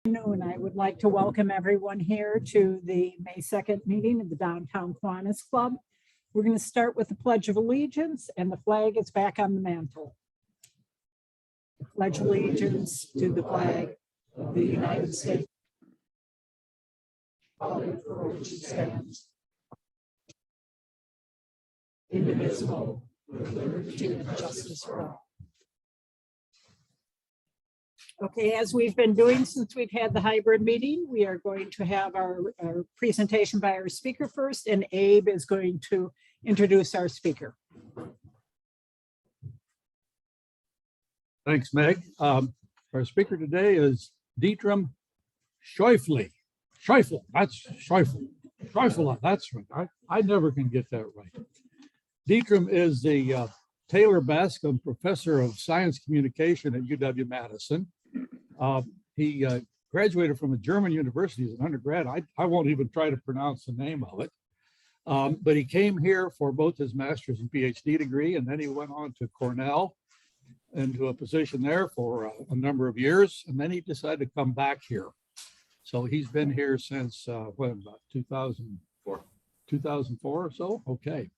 Afternoon. I would like to welcome everyone here to the May 2nd meeting of the Downtown Kiwanis Club. We're going to start with the Pledge of Allegiance, and the flag is back on the mantle. Pledge allegiance to the flag of the United States, for which it stands, indivisible, with liberty and justice for all. Okay, as we've been doing since we've had the hybrid meeting, we are going to have our presentation by our speaker first, and Abe is going to introduce our speaker. Thanks, Meg. Our speaker today is Dietram Scheufele. Scheufele, that's Scheufele. Scheufele, that's right. I never can get that right. Dietram is the Taylor-Bascom Professor of Science Communication at UW-Madison. He graduated from a German university as an undergrad. I won't even try to pronounce the name of it. But he came here for both his master's and PhD degree, and then he went on to Cornell into a position there for a number of years, and then he decided to come back here. So he's been here since when, about 2004 or so. Okay.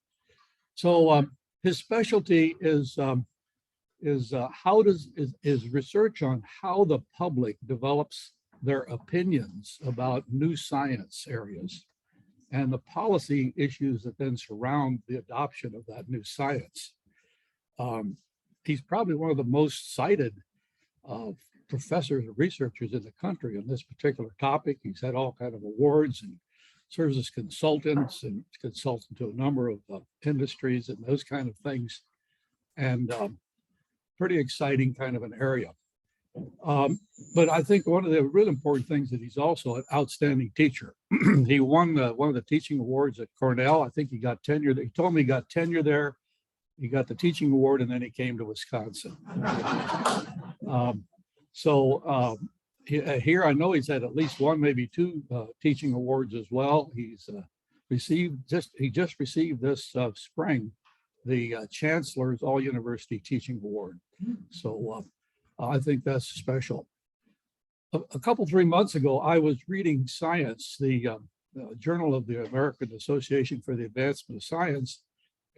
So his specialty is research on how the public develops their opinions about new science areas and the policy issues that then surround the adoption of that new science. He's probably one of the most cited professors or researchers in the country on this particular topic. He's had all kinds of awards and serves as consultants and consultant to a number of industries and those kind of things. And pretty exciting kind of an area. But I think one of the really important things that he's also an outstanding teacher. He won one of the teaching awards at Cornell. I think he got tenure. He told me he got tenure there. He got the teaching award, and then he came to Wisconsin. Here I know he's had at least one, maybe two teaching awards as well. He's he just received this spring the Chancellor's All University Teaching Award. So I think that's special. A couple, 3 months ago, I was reading Science, the Journal of the American Association for the Advancement of Science,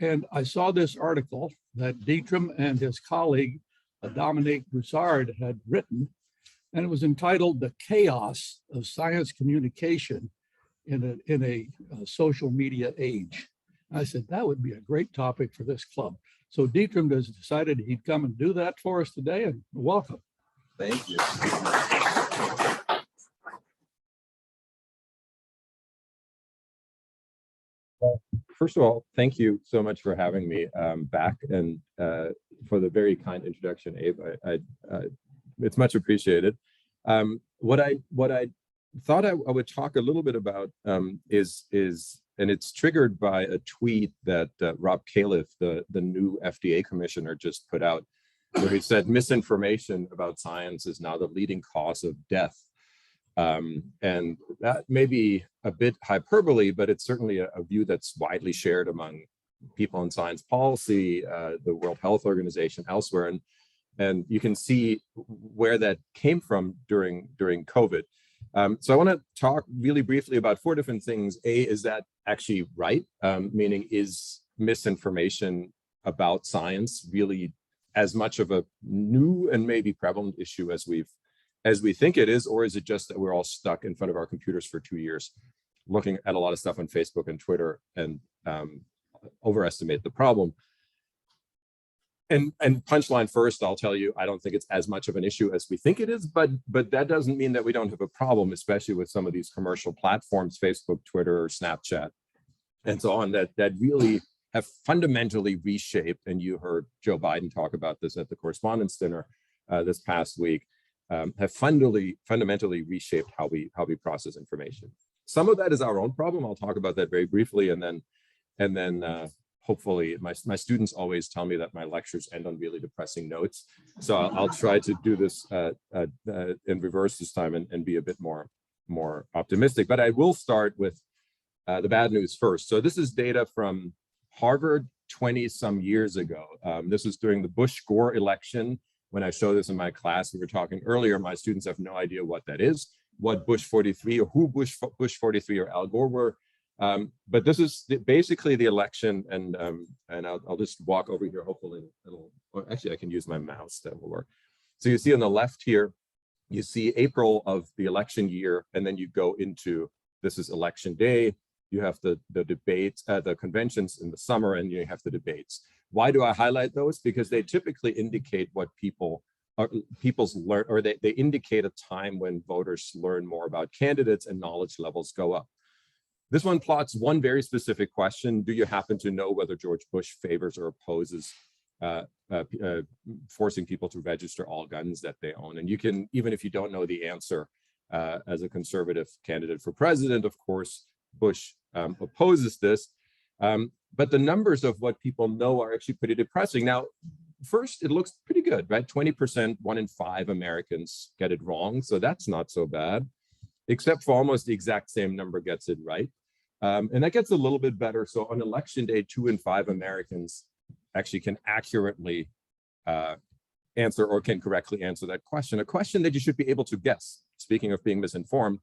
and I saw this article that Dietram and his colleague, Dominique Broussard, had written, and it was entitled "The Chaos of Science Communication in a Social Media Age." I said, that would be a great topic for this club. So Dietram has decided he'd come and do that for us today, and welcome. Thank you. Well, first of all, thank you so much for having me back, and for the very kind introduction, Abe. It's much appreciated. What I thought I would talk a little bit about is and it's triggered by a tweet that Rob Califf, the new FDA commissioner, just put out, where he said misinformation about science is now the leading cause of death. And that may be a bit hyperbole, but it's certainly a view that's widely shared among people in science policy, the World Health Organization, elsewhere. And you can see where that came from during COVID. So I want to talk really briefly about four different things. A, is that actually right? Meaning, is misinformation about science really as much of a new and maybe prevalent issue as we think it is, or is it just that we're all stuck in front of our computers for 2 years, looking at a lot of stuff on Facebook and Twitter and overestimate the problem? And punchline first, I'll tell you, I don't think it's as much of an issue as we think it is, but that doesn't mean that we don't have a problem, especially with some of these commercial platforms, Facebook, Twitter, Snapchat, and so on, that really have fundamentally reshaped, and you heard Joe Biden talk about this at the Correspondents' Dinner this past week, have fundamentally reshaped how we process information. Some of that is our own problem. I'll talk about that very briefly, and then hopefully, my students always tell me that my lectures end on really depressing notes. So I'll try to do this in reverse this time and be a bit more optimistic. But I will start with the bad news first. So this is data from Harvard 20 some years ago. This was during the Bush-Gore election, When I show this in my class, we were talking earlier, my students have no idea what that is, what Bush 43 or who Bush 43 or Al Gore were. But this is basically the election, and I'll just walk over here. Hopefully it'll, or actually I can use my mouse, that will work. So you see on the left here, you see April of the election year, and then you go into, this is election day. You have the debates, the conventions in the summer, and you have the debates. Why do I highlight those? Because they typically indicate what people's learn, or they indicate a time when voters learn more about candidates and knowledge levels go up. This one plots one very specific question. Do you happen to know whether George Bush favors or opposes forcing people to register all guns that they own? And you can, even if you don't know the answer, as a conservative candidate for president, of course, Bush opposes this. But the numbers of what people know are actually pretty depressing. Now, first, it looks pretty good, right? 20%, 1 in 5 Americans get it wrong. So that's not so bad, except for almost the exact same number gets it right. And that gets a little bit better. So on election day, 2 in 5 Americans actually can accurately answer, or can correctly answer that question, a question that you should be able to guess, speaking of being misinformed.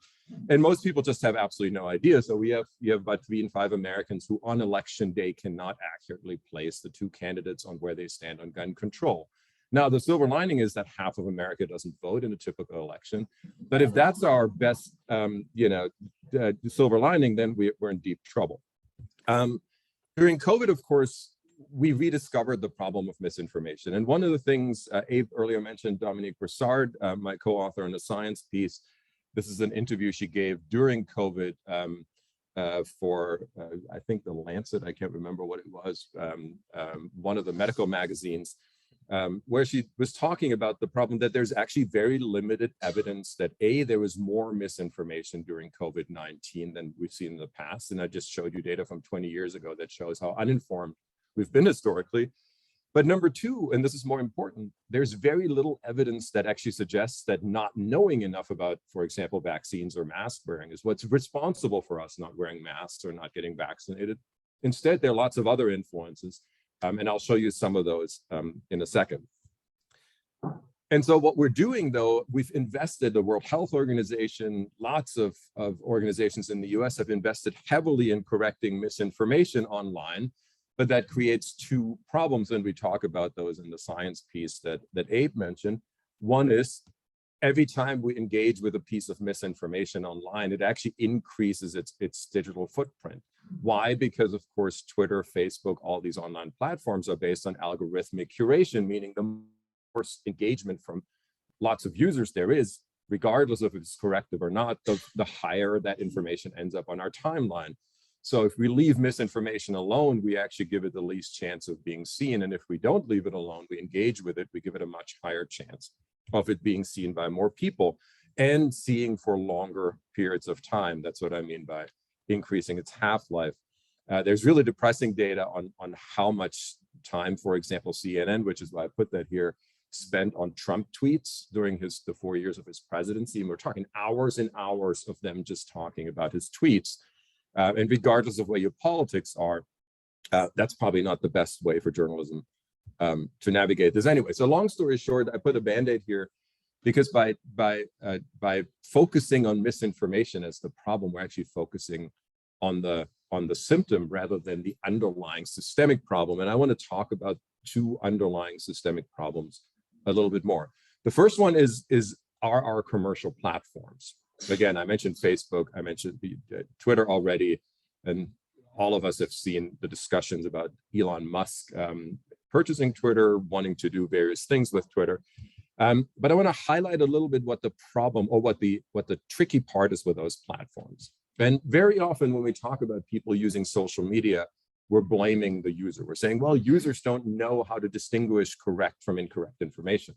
And most people just have absolutely no idea. So you have about 3 in 5 Americans who on election day cannot accurately place the 2 candidates on where they stand on gun control. Now, the silver lining is that half of America doesn't vote in a typical election. But if that's our best, silver lining, then we're in deep trouble. During COVID, of course, we rediscovered the problem of misinformation. And one of the things Abe earlier mentioned, Dominique Broussard, my co-author in the science piece, this is an interview she gave during COVID for, I think, The Lancet, I can't remember what it was, one of the medical magazines, where she was talking about the problem that there's actually very limited evidence that there was more misinformation during COVID-19 than we've seen in the past. And I just showed you data from 20 years ago that shows how uninformed we've been historically. But number 2, and this is more important, there's very little evidence that actually suggests that not knowing enough about, for example, vaccines or mask wearing is what's responsible for us not wearing masks or not getting vaccinated. Instead, there are lots of other influences. And I'll show you some of those in a second. And so what we're doing, though, we've invested, the World Health Organization, lots of organizations in the US have invested heavily in correcting misinformation online. But that creates 2 problems, and we talk about those in the science piece that Abe mentioned. One is, every time we engage with a piece of misinformation online, it actually increases its digital footprint. Why? Because, of course, Twitter, Facebook, all these online platforms are based on algorithmic curation, meaning the more engagement from lots of users there is, regardless of if it's corrective or not, the higher that information ends up on our timeline. So if we leave misinformation alone, we actually give it the least chance of being seen. And if we don't leave it alone, we engage with it, we give it a much higher chance of it being seen by more people and seeing for longer periods of time. That's what I mean by increasing its half-life. There's really depressing data on how much time, for example, CNN, which is why I put that here, spent on Trump tweets during the 4 years of his presidency. And we're talking hours and hours of them just talking about his tweets. And regardless of where your politics are, that's probably not the best way for journalism to navigate this anyway. So long story short, I put a Band-Aid here because by focusing on misinformation as the problem, we're actually focusing on the symptom rather than the underlying systemic problem. And I want to talk about 2 underlying systemic problems a little bit more. The first one are our commercial platforms. Again, I mentioned Facebook, I mentioned Twitter already, and all of us have seen the discussions about Elon Musk purchasing Twitter, wanting to do various things with Twitter. But I want to highlight a little bit what the problem, or what the tricky part is with those platforms. And very often when we talk about people using social media, we're blaming the user. We're saying, well, users don't know how to distinguish correct from incorrect information.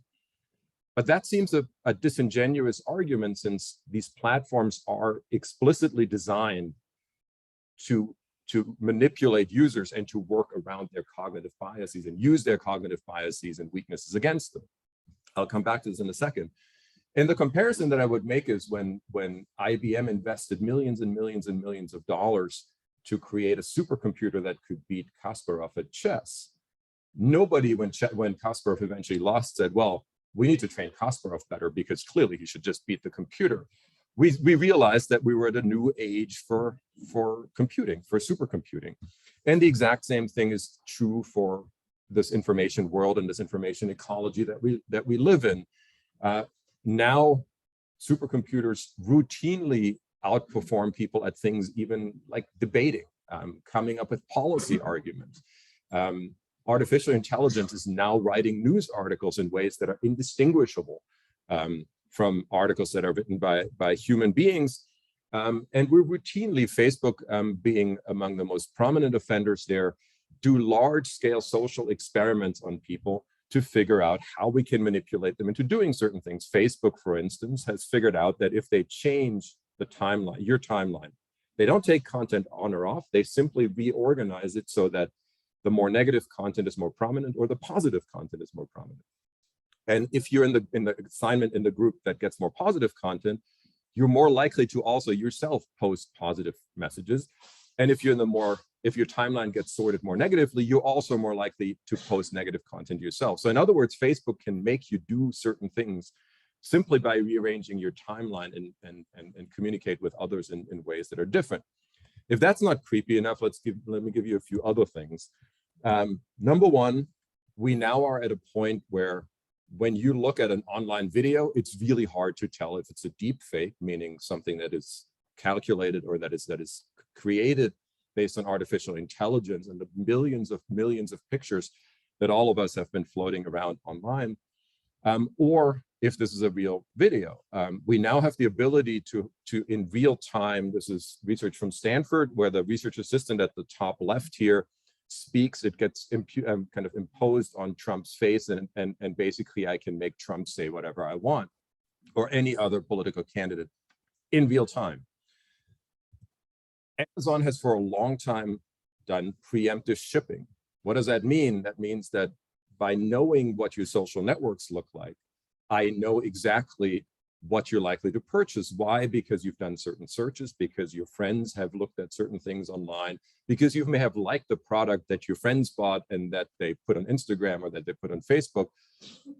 But that seems a disingenuous argument, since these platforms are explicitly designed to manipulate users and to work around their cognitive biases and use their cognitive biases and weaknesses against them. I'll come back to this in a second. And the comparison that I would make is when IBM invested millions and millions and millions of dollars to create a supercomputer that could beat Kasparov at chess. Nobody, when Kasparov eventually lost, said, well, we need to train Kasparov better because clearly he should just beat the computer. We realized that we were at a new age for computing, for supercomputing. And the exact same thing is true for this information world and this information ecology that we live in. Now, supercomputers routinely outperform people at things even like debating, coming up with policy arguments. Artificial intelligence is now writing news articles in ways that are indistinguishable from articles that are written by human beings. And we're routinely, Facebook being among the most prominent offenders there, do large-scale social experiments on people to figure out how we can manipulate them into doing certain things. Facebook, for instance, has figured out that if they change the timeline, your timeline, they don't take content on or off, they simply reorganize it so that the more negative content is more prominent or the positive content is more prominent. And if you're in the assignment in the group that gets more positive content, you're more likely to also yourself post positive messages. And if your timeline gets sorted more negatively, you're also more likely to post negative content yourself. So in other words, Facebook can make you do certain things simply by rearranging your timeline and communicate with others in ways that are different. If that's not creepy enough, let me give you a few other things. Number one, we now are at a point where when you look at an online video, it's really hard to tell if it's a deep fake, meaning something that is calculated or that is created based on artificial intelligence and the millions of pictures that all of us have been floating around online, or if this is a real video. We now have the ability to in real time, this is research from Stanford, where the research assistant at the top left here speaks, it gets kind of imposed on Trump's face, and basically I can make Trump say whatever I want, or any other political candidate in real time. Amazon has for a long time done preemptive shipping. What does that mean? That means that by knowing what your social networks look like, I know exactly what you're likely to purchase. Why? Because you've done certain searches, because your friends have looked at certain things online, because you may have liked the product that your friends bought and that they put on Instagram or that they put on Facebook.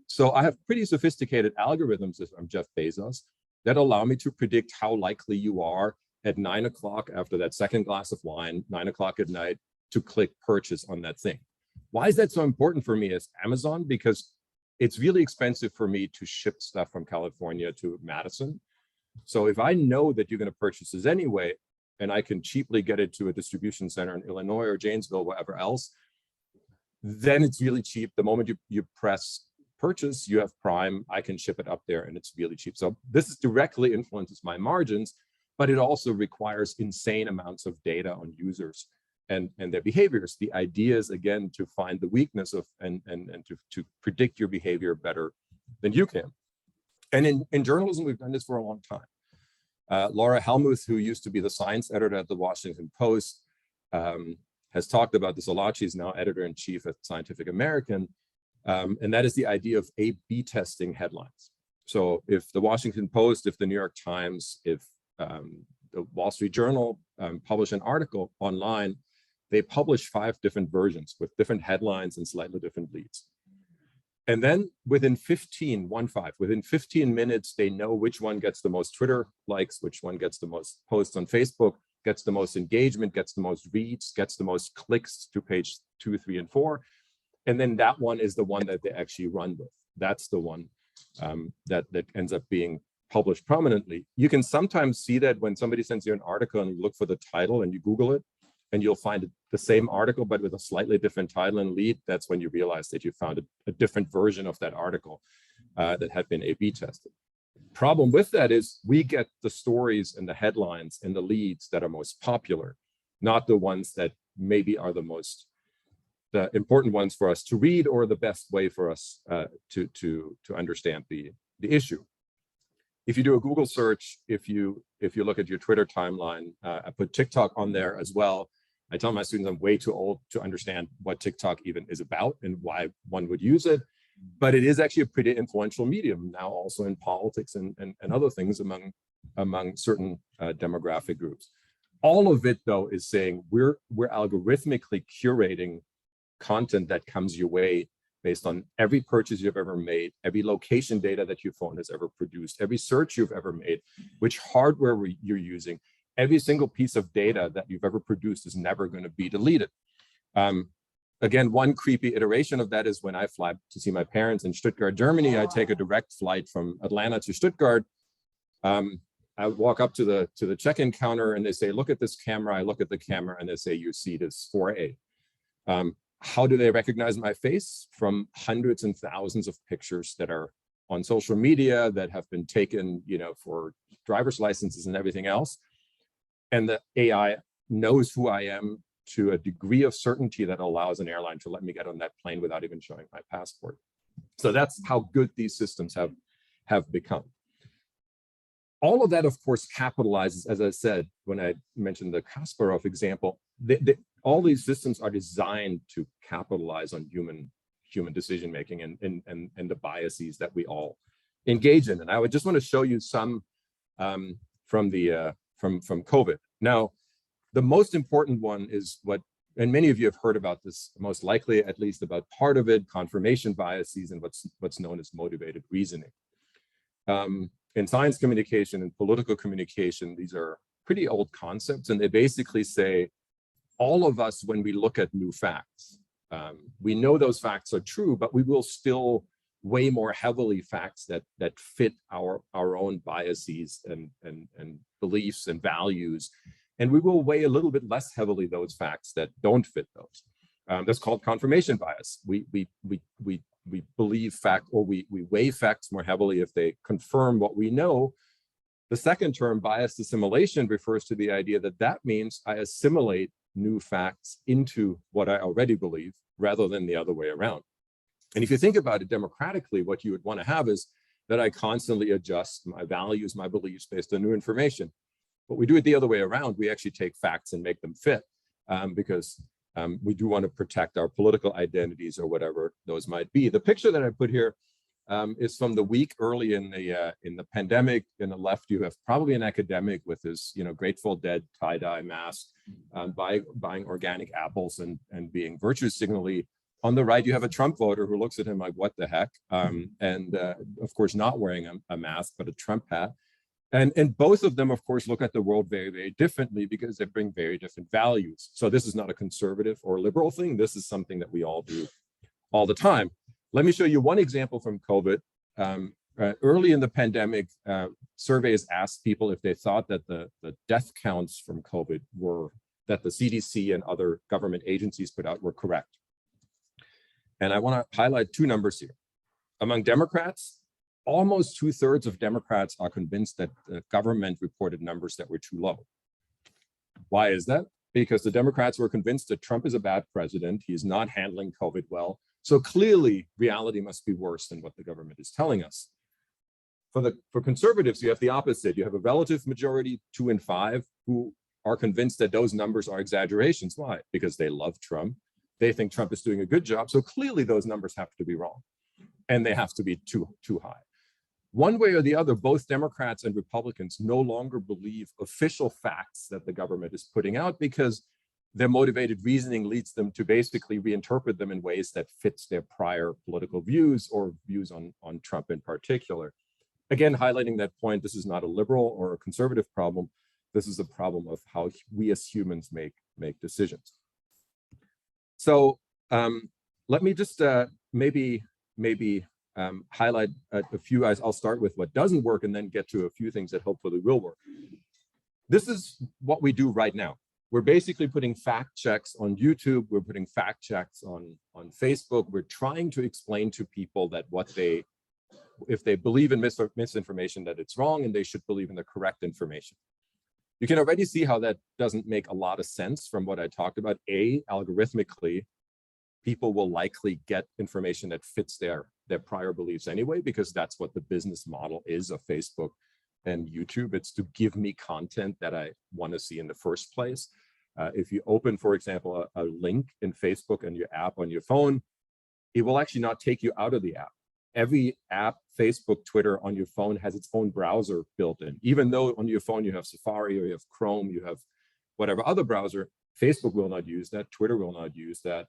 So I have pretty sophisticated algorithms, if I'm Jeff Bezos, that allow me to predict how likely you are at 9 o'clock after that second glass of wine, 9 o'clock at night, to click purchase on that thing. Why is that so important for me as Amazon? Because it's really expensive for me to ship stuff from California to Madison. So if I know that you're going to purchase this anyway, and I can cheaply get it to a distribution center in Illinois or Janesville, wherever else, then it's really cheap. The moment you press purchase, you have Prime, I can ship it up there and it's really cheap. So this directly influences my margins, but it also requires insane amounts of data on users and their behaviors. The idea is, again, to find the weakness of and to predict your behavior better than you can. And in journalism, we've done this for a long time. Laura Helmuth, who used to be the science editor at the Washington Post, has talked about this a lot. She's now editor-in-chief at Scientific American. And that is the idea of A/B testing headlines. So if the Washington Post, if the New York Times, if the Wall Street Journal publish an article online, they publish 5 different versions with different headlines and slightly different leads. And then within 15 minutes, they know which one gets the most Twitter likes, which one gets the most posts on Facebook, gets the most engagement, gets the most reads, gets the most clicks to page 2, 3, and 4. And then that one is the one that they actually run with. That's the one that ends up being published prominently. You can sometimes see that when somebody sends you an article and you look for the title and you Google it, and you'll find the same article, but with a slightly different title and lead. That's when you realize that you found a different version of that article that had been A/B tested. Problem with that is we get the stories and the headlines and the leads that are most popular, not the ones that maybe are the important ones for us to read or the best way for us to understand the issue. If you do a Google search, if you look at your Twitter timeline, I put TikTok on there as well. I tell my students I'm way too old to understand what TikTok even is about and why one would use it. But it is actually a pretty influential medium now, also in politics and other things among certain demographic groups. All of it, though, is saying we're algorithmically curating content that comes your way based on every purchase you've ever made, every location data that your phone has ever produced, every search you've ever made, which hardware you're using, every single piece of data that you've ever produced is never going to be deleted. Again, one creepy iteration of that is when I fly to see my parents in Stuttgart, Germany. I take a direct flight from Atlanta to Stuttgart. I walk up to the check-in counter and they say, look at this camera. I look at the camera and they say, your seat is 4A. How do they recognize my face? From hundreds and thousands of pictures that are on social media that have been taken, for driver's licenses and everything else. And the AI knows who I am to a degree of certainty that allows an airline to let me get on that plane without even showing my passport. So that's how good these systems have become. All of that, of course, capitalizes, as I said, when I mentioned the Kasparov example, all these systems are designed to capitalize on human decision-making and the biases that we all engage in. And I would just want to show you some from COVID. Now, the most important one is and many of you have heard about this, most likely, at least about part of it, confirmation biases and what's known as motivated reasoning. In science communication and political communication, these are pretty old concepts, and they basically say, all of us, when we look at new facts, we know those facts are true, but we will still weigh more heavily facts that fit our own biases and beliefs and values. And we will weigh a little bit less heavily those facts that don't fit those. That's called confirmation bias. We believe fact, or we weigh facts more heavily if they confirm what we know. The second term, biased assimilation, refers to the idea that means I assimilate new facts into what I already believe rather than the other way around. And if you think about it democratically, what you would want to have is that I constantly adjust my values, my beliefs based on new information. But we do it the other way around. We actually take facts and make them fit because we do want to protect our political identities or whatever those might be. The picture that I put here is from the week early in the pandemic. In the left, you have probably an academic with his Grateful Dead tie-dye mask, buying organic apples and being virtue signally. On the right, you have a Trump voter who looks at him like, what the heck? And of course, not wearing a mask, but a Trump hat. And both of them, of course, look at the world very, very differently because they bring very different values. So this is not a conservative or liberal thing. This is something that we all do all the time. Let me show you one example from COVID. Early in the pandemic, surveys asked people if they thought that the death counts from COVID that the CDC and other government agencies put out were correct. And I want to highlight two numbers here. Among Democrats, almost 2/3 of Democrats are convinced that the government reported numbers that were too low. Why is that? Because the Democrats were convinced that Trump is a bad president. He's not handling COVID well. So clearly, reality must be worse than what the government is telling us. For conservatives, you have the opposite. You have a relative majority, 2 in 5, who are convinced that those numbers are exaggerations. Why? Because they love Trump. They think Trump is doing a good job. So clearly, those numbers have to be wrong, and they have to be too high. One way or the other, both Democrats and Republicans no longer believe official facts that the government is putting out because their motivated reasoning leads them to basically reinterpret them in ways that fits their prior political views or views on Trump in particular. Again, highlighting that point, this is not a liberal or a conservative problem. This is a problem of how we as humans make decisions. So let me just maybe highlight a few. I'll start with what doesn't work and then get to a few things that hopefully will work. This is what we do right now. We're basically putting fact checks on YouTube. We're putting fact checks on Facebook. We're trying to explain to people that if they believe in misinformation, that it's wrong and they should believe in the correct information. You can already see how that doesn't make a lot of sense from what I talked about. Algorithmically, people will likely get information that fits their prior beliefs anyway, because that's what the business model is of Facebook and YouTube. It's to give me content that I want to see in the first place. If you open, for example, a link in Facebook and your app on your phone, it will actually not take you out of the app. Every app, Facebook, Twitter on your phone has its own browser built in. Even though on your phone you have Safari or you have Chrome, you have whatever other browser, Facebook will not use that, Twitter will not use that.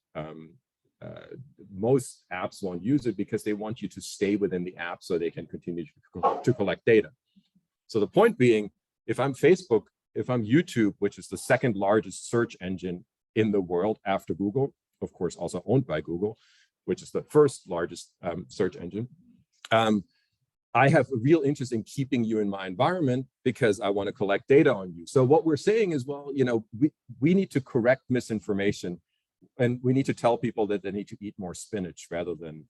most apps won't use it because they want you to stay within the app so they can continue to collect data. So the point being, if I'm Facebook, if I'm YouTube, which is the second largest search engine in the world after Google, of course, also owned by Google, which is the first largest search engine, I have a real interest in keeping you in my environment because I want to collect data on you. So what we're saying is, well, you know, we need to correct misinformation, and we need to tell people that they need to eat more spinach rather than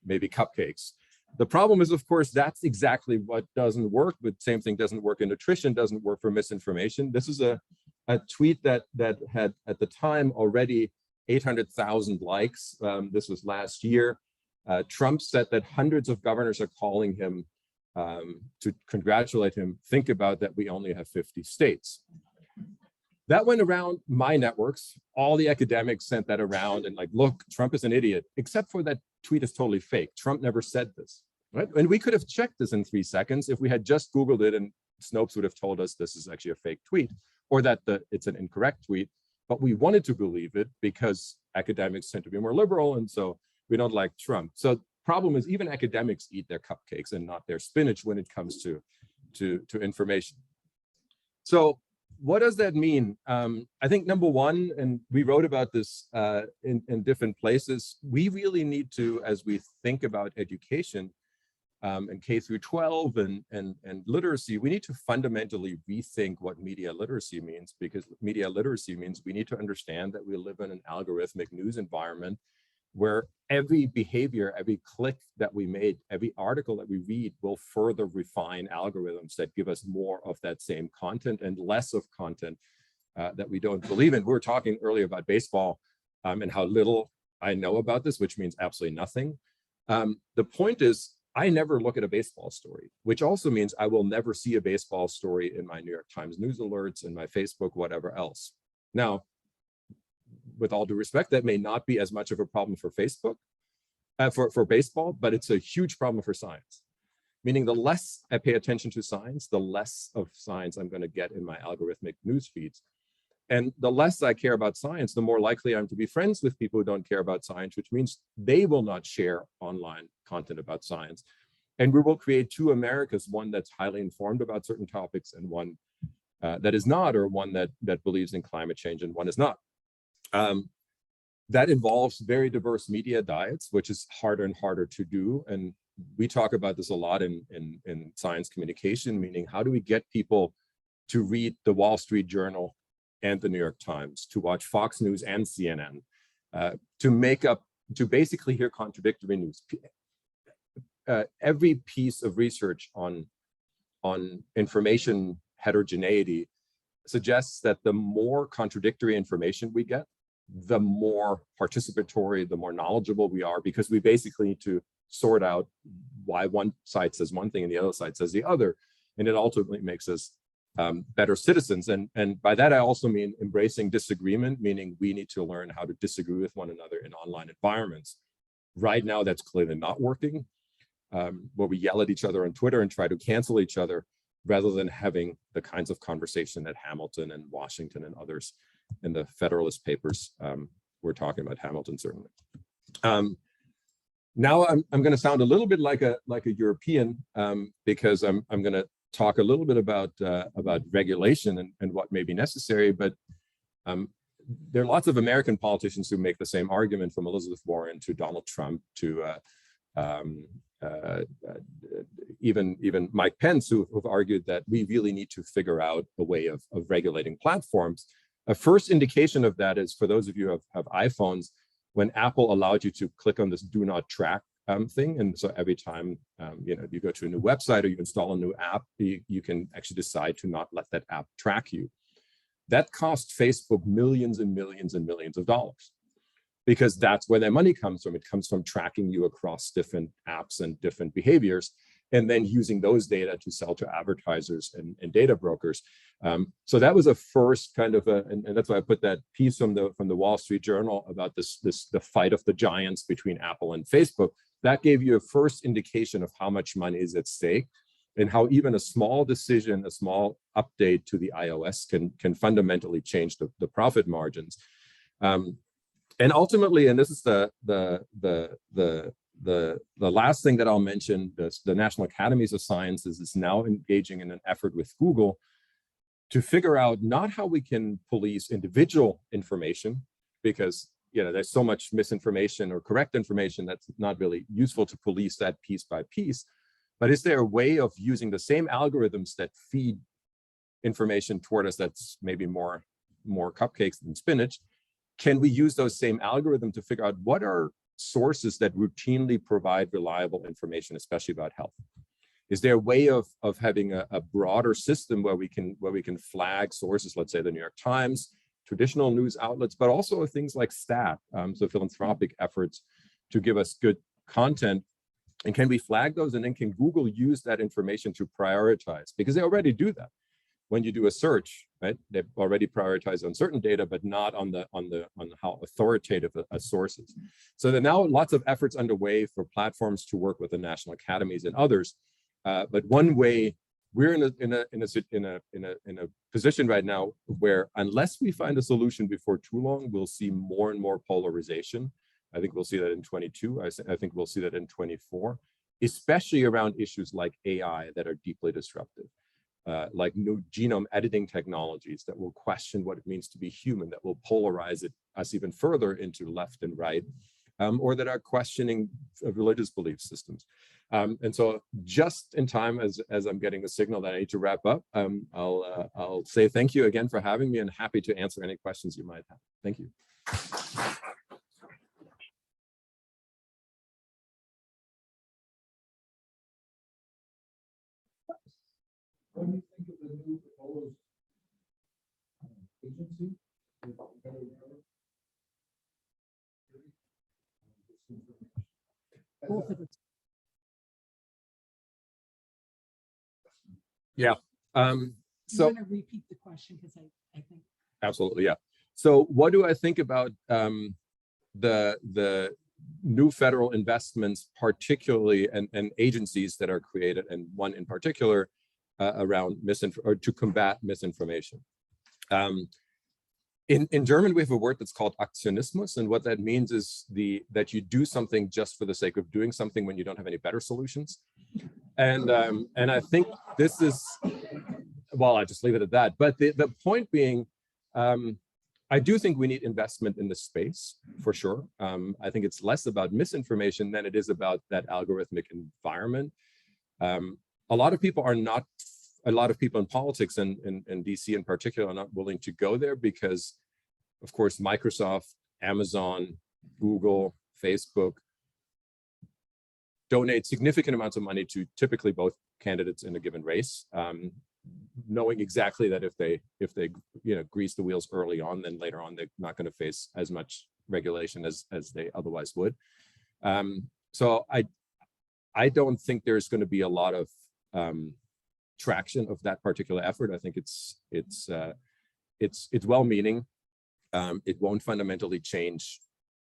maybe cupcakes. The problem is, of course, that's exactly what doesn't work. But same thing doesn't work in nutrition, doesn't work for misinformation. This is a tweet that had at the time already 800,000 likes. This was last year. Trump said that hundreds of governors are calling him to congratulate him. Think about that, we only have 50 states. That went around my networks. All the academics sent that around and like, look, Trump is an idiot, except for that tweet is totally fake. Trump never said this, right? And we could have checked this in 3 seconds if we had just Googled it, and Snopes would have told us this is actually a fake tweet, or that it's an incorrect tweet. But we wanted to believe it because academics tend to be more liberal, and so we don't like Trump. So problem is, even academics eat their cupcakes and not their spinach when it comes to information. So what does that mean? I think number one, and we wrote about this in different places, we really need to, as we think about education and K through 12 and literacy, we need to fundamentally rethink what media literacy means, because media literacy means we need to understand that we live in an algorithmic news environment where every behavior, every click that we made, every article that we read will further refine algorithms that give us more of that same content and less of content that we don't believe in. We were talking earlier about baseball and how little I know about this, which means absolutely nothing. The point is, I never look at a baseball story, which also means I will never see a baseball story in my New York Times news alerts, in my Facebook, whatever else. Now, with all due respect, that may not be as much of a problem for Facebook, for baseball, but it's a huge problem for science. Meaning the less I pay attention to science, the less of science I'm going to get in my algorithmic news feeds. And the less I care about science, the more likely I'm to be friends with people who don't care about science, which means they will not share online content about science. And we will create 2 Americas, one that's highly informed about certain topics and one that is not, or one that believes in climate change and one is not. That involves very diverse media diets, which is harder and harder to do. And we talk about this a lot in science communication, meaning how do we get people to read the Wall Street Journal and the New York Times, to watch Fox News and CNN, to basically hear contradictory news. Every piece of research on information heterogeneity suggests that the more contradictory information we get, the more participatory, the more knowledgeable we are, because we basically need to sort out why one side says one thing and the other side says the other. And it ultimately makes us better citizens. And by that, I also mean embracing disagreement, meaning we need to learn how to disagree with one another in online environments. Right now, that's clearly not working, where we yell at each other on Twitter and try to cancel each other, rather than having the kinds of conversation that Hamilton and Washington and others in the Federalist Papers were talking about. Hamilton, certainly. Now I'm going to sound a little bit like a European because I'm going to talk a little bit about regulation and what may be necessary. But there are lots of American politicians who make the same argument, from Elizabeth Warren to Donald Trump to even Mike Pence, who've argued that we really need to figure out a way of regulating platforms. A first indication of that is, for those of you who have iPhones, when Apple allowed you to click on this do not track thing. And so every time you go to a new website or you install a new app, you can actually decide to not let that app track you. That cost Facebook millions and millions and millions of dollars, because that's where their money comes from. It comes from tracking you across different apps and different behaviors, and then using those data to sell to advertisers and data brokers. So that was a first kind of and that's why I put that piece from the Wall Street Journal about the fight of the giants between Apple and Facebook. That gave you a first indication of how much money is at stake, and how even a small decision, a small update to the iOS can fundamentally change the profit margins. And ultimately, and this is the last thing that I'll mention, the National Academies of Sciences is now engaging in an effort with Google to figure out not how we can police individual information, because there's so much misinformation or correct information that's not really useful to police that piece by piece, but is there a way of using the same algorithms that feed information toward us that's maybe more cupcakes than spinach? Can we use those same algorithms to figure out what are sources that routinely provide reliable information, especially about health? Is there a way of having a broader system where we can flag sources, let's say the New York Times, traditional news outlets, but also things like STAT, so philanthropic efforts to give us good content? And can we flag those, and then can Google use that information to prioritize? Because they already do that. When you do a search, right, they've already prioritized on certain data, but not on how authoritative a source is. So there are now lots of efforts underway for platforms to work with the national academies and others. But one way, we're in a position right now where unless we find a solution before too long, we'll see more and more polarization. I think we'll see that in 22. I think we'll see that in 24, especially around issues like AI that are deeply disruptive. Like new genome editing technologies that will question what it means to be human, that will polarize us even further into left and right, or that are questioning religious belief systems. And so just in time, as I'm getting the signal that I need to wrap up, I'll say thank you again for having me, and happy to answer any questions you might have. Thank you. What do you think of the new proposed agency? Yeah. So I'm going to repeat the question because I think. Absolutely, yeah. So what do I think about the new federal investments, particularly and agencies that are created, and one in particular around to combat misinformation? In German, we have a word that's called Aktionismus, and what that means is that you do something just for the sake of doing something when you don't have any better solutions. And I think this is, well, I just leave it at that. But the point being, I do think we need investment in this space for sure. I think it's less about misinformation than it is about that algorithmic environment. A lot of people in politics and in DC in particular are not willing to go there because, of course, Microsoft, Amazon, Google, Facebook donate significant amounts of money to typically both candidates in a given race, knowing exactly that if they grease the wheels early on, then later on they're not going to face as much regulation as they otherwise would. So I don't think there's going to be a lot of traction of that particular effort. I think it's well-meaning. It won't fundamentally change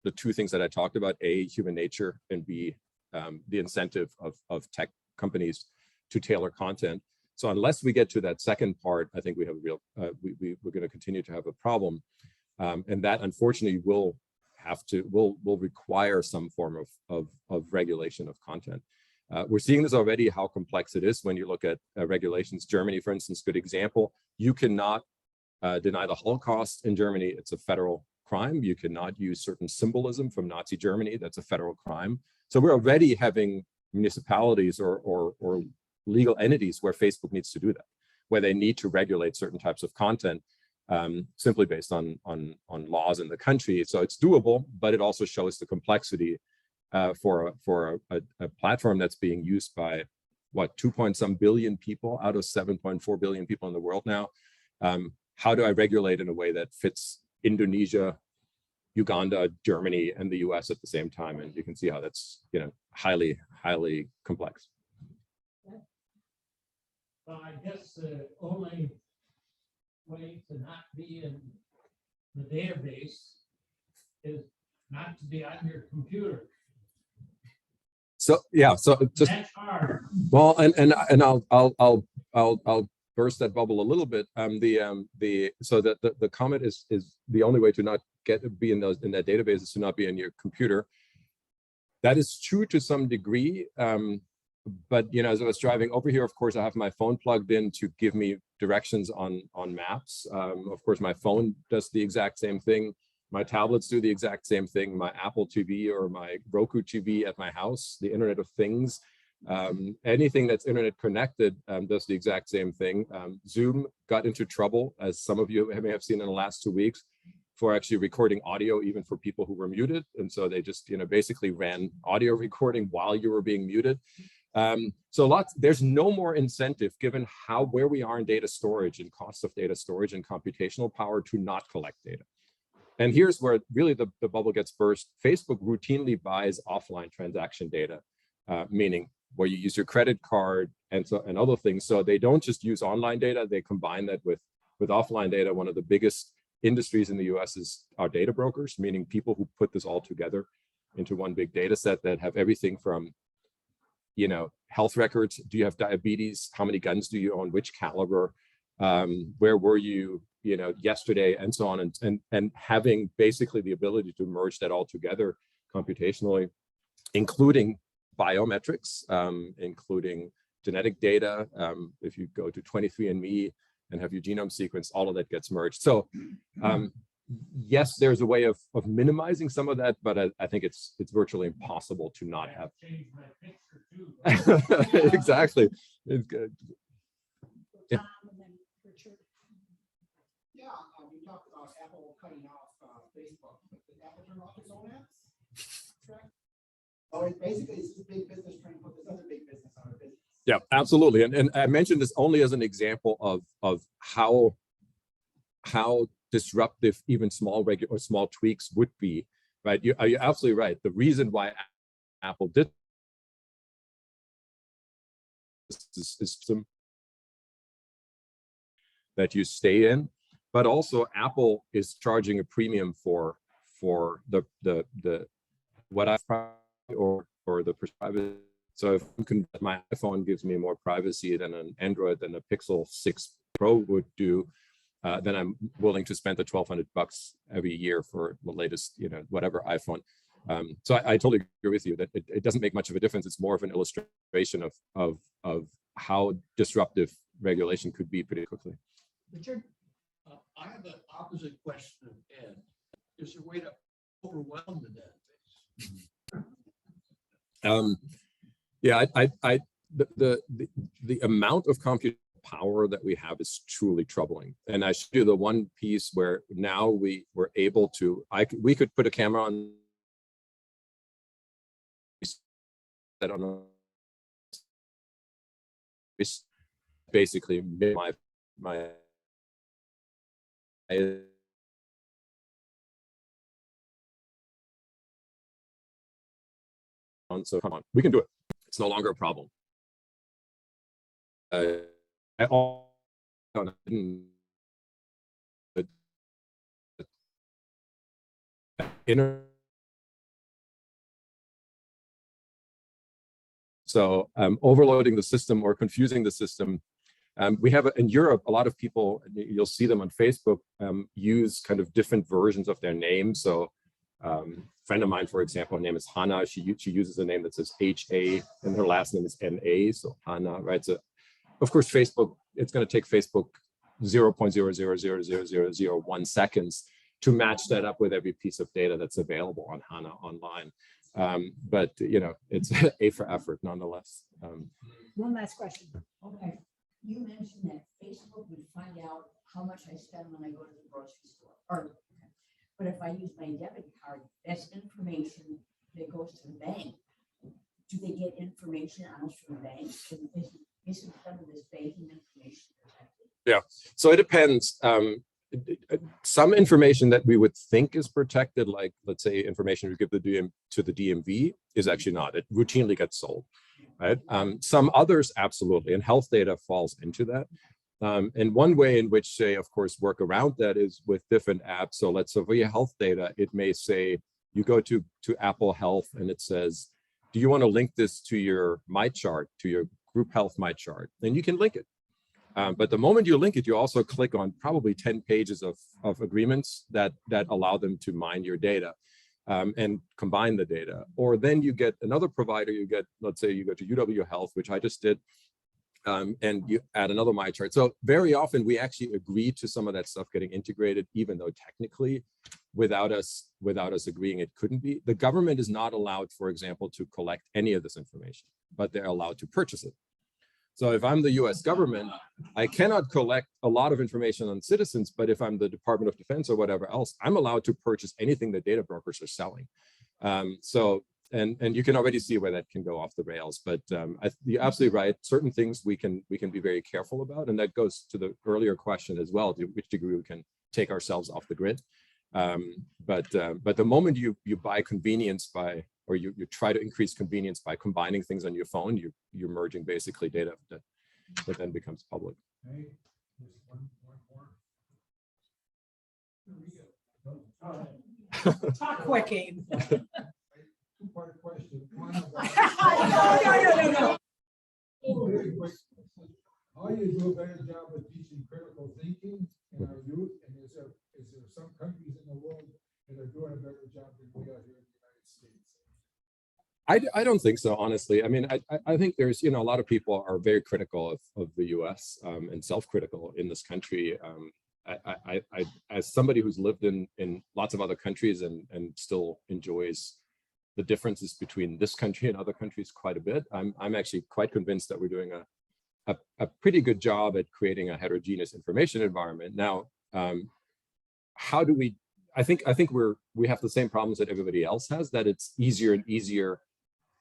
the two things that I talked about: A, human nature, and B, the incentive of tech companies to tailor content. So unless we get to that second part, I think we have a real we're going to continue to have a problem, and that unfortunately will require some form of regulation of content. We're seeing this already, how complex it is when you look at regulations. Germany, for instance, good example. You cannot deny the Holocaust in Germany. It's a federal crime. You cannot use certain symbolism from Nazi Germany. That's a federal crime. So we're already having municipalities or legal entities where Facebook needs to do that, where they need to regulate certain types of content simply based on laws in the country. So it's doable, but it also shows the complexity for a platform that's being used by what, 2-point-some billion people out of 7.4 billion people in the world now. How do I regulate in a way that fits Indonesia, Uganda, Germany, and the US at the same time? And you can see how that's highly, highly complex. Well, I guess the only way to not be in the database is not to be on your computer. So yeah, so just that's hard. well, and I'll burst that bubble a little bit, so that the comment is the only way to not be in that database is to not be in your computer. That is true to some degree, but as I was driving over here, of course, I have my phone plugged in to give me directions on maps. Of course, my phone does the exact same thing. My tablets do the exact same thing. My Apple TV or my Roku TV at my house, the Internet of Things, anything that's internet connected does the exact same thing. Zoom got into trouble, as some of you may have seen in the last 2 weeks, for actually recording audio even for people who were muted. And so they just basically ran audio recording while you were being muted. So there's no more incentive, given where we are in data storage and cost of data storage and computational power, to not collect data. And here's where really the bubble gets burst. Facebook routinely buys offline transaction data, meaning where you use your credit card and other things. So they don't just use online data, they combine that with offline data. One of the biggest industries in the US are data brokers, meaning people who put this all together into one big data set that have everything from health records. Do you have diabetes? How many guns do you own? Which caliber? Where were you yesterday, and so on, and having basically the ability to merge that all together computationally, including biometrics, including genetic data. If you go to 23andMe and have your genome sequenced, all of that gets merged. So yes, there's a way of minimizing some of that, but I think it's virtually impossible to not have. Change my picture too. Exactly. It's good. Yeah. Tom and then Richard. Yeah, you talked about Apple cutting off Facebook. Did Apple turn off its own apps? Correct? Oh, basically, it's just big business trying to put this other big business out of business. Yeah, absolutely. And I mentioned this only as an example of how disruptive even small tweaks would be. Right? You're absolutely right. The reason why Apple did this is some that you stay in, but also Apple is charging a premium for the what I or the privacy. So if my iPhone gives me more privacy than an Android, than a Pixel 6 Pro would do, then I'm willing to spend the $1,200 every year for the latest, whatever iPhone. So I totally agree with you that it doesn't make much of a difference. It's more of an illustration of how disruptive regulation could be pretty quickly. Richard? I have the opposite question of Ed. Is there a way to overwhelm the database? Yeah, the amount of compute power that we have is truly troubling. And I showed you the one piece where now we were able to, we could put a camera on that on basically my so come on, we can do it. It's no longer a problem. So overloading the system or confusing the system. We have in Europe, a lot of people, you'll see them on Facebook, use kind of different versions of their name. So a friend of mine, for example, her name is Hannah. She uses a name that says H-A and her last name is N-A, so Hannah, right? So of course, Facebook, it's going to take Facebook 0.0000001 seconds to match that up with every piece of data that's available on HANA online. But it's A for effort nonetheless. One last question. Okay, you mentioned that Facebook would find out how much I spend when I go to the grocery store. But if I use my debit card, that's information that goes to the bank. Do they get information on us from the bank? Isn't some of this banking information protected? Yeah, so it depends. Some information that we would think is protected, like let's say information we give to the DMV, is actually not. It routinely gets sold, right? Some others absolutely, and health data falls into that. And one way in which they, of course, work around that is with different apps. So let's say for your health data, it may say you go to Apple Health and it says, do you want to link this to your My Chart, to your group health My Chart? And you can link it. But the moment you link it, you also click on probably 10 pages of agreements that allow them to mine your data and combine the data. Or then you get another provider, you get, let's say you go to UW Health, which I just did, and you add another MyChart. So very often we actually agree to some of that stuff getting integrated, even though technically without us agreeing it couldn't be. The government is not allowed, for example, to collect any of this information, but they're allowed to purchase it. So if I'm the US government, I cannot collect a lot of information on citizens, but if I'm the Department of Defense or whatever else, I'm allowed to purchase anything that data brokers are selling. And you can already see where that can go off the rails, but you're absolutely right. Certain things we can be very careful about, and that goes to the earlier question as well, to which degree we can take ourselves off the grid. But the moment you buy convenience by, or you try to increase convenience by combining things on your phone, you're merging basically data that then becomes public. Okay, there's one more. There we go. Talk quick, Abe. Two-part question. One No. Very quick. How do you do a better job of teaching critical thinking in our youth? And is there some countries in the world that are doing a better job than we are here in the United States? I don't think so, honestly. I mean, I think there's, a lot of people are very critical of the US and self-critical in this country. I as somebody who's lived in lots of other countries and still enjoys the differences between this country and other countries quite a bit, I'm actually quite convinced that we're doing a pretty good job at creating a heterogeneous information environment. Now, how do we, I think we have the same problems that everybody else has, that it's easier and easier.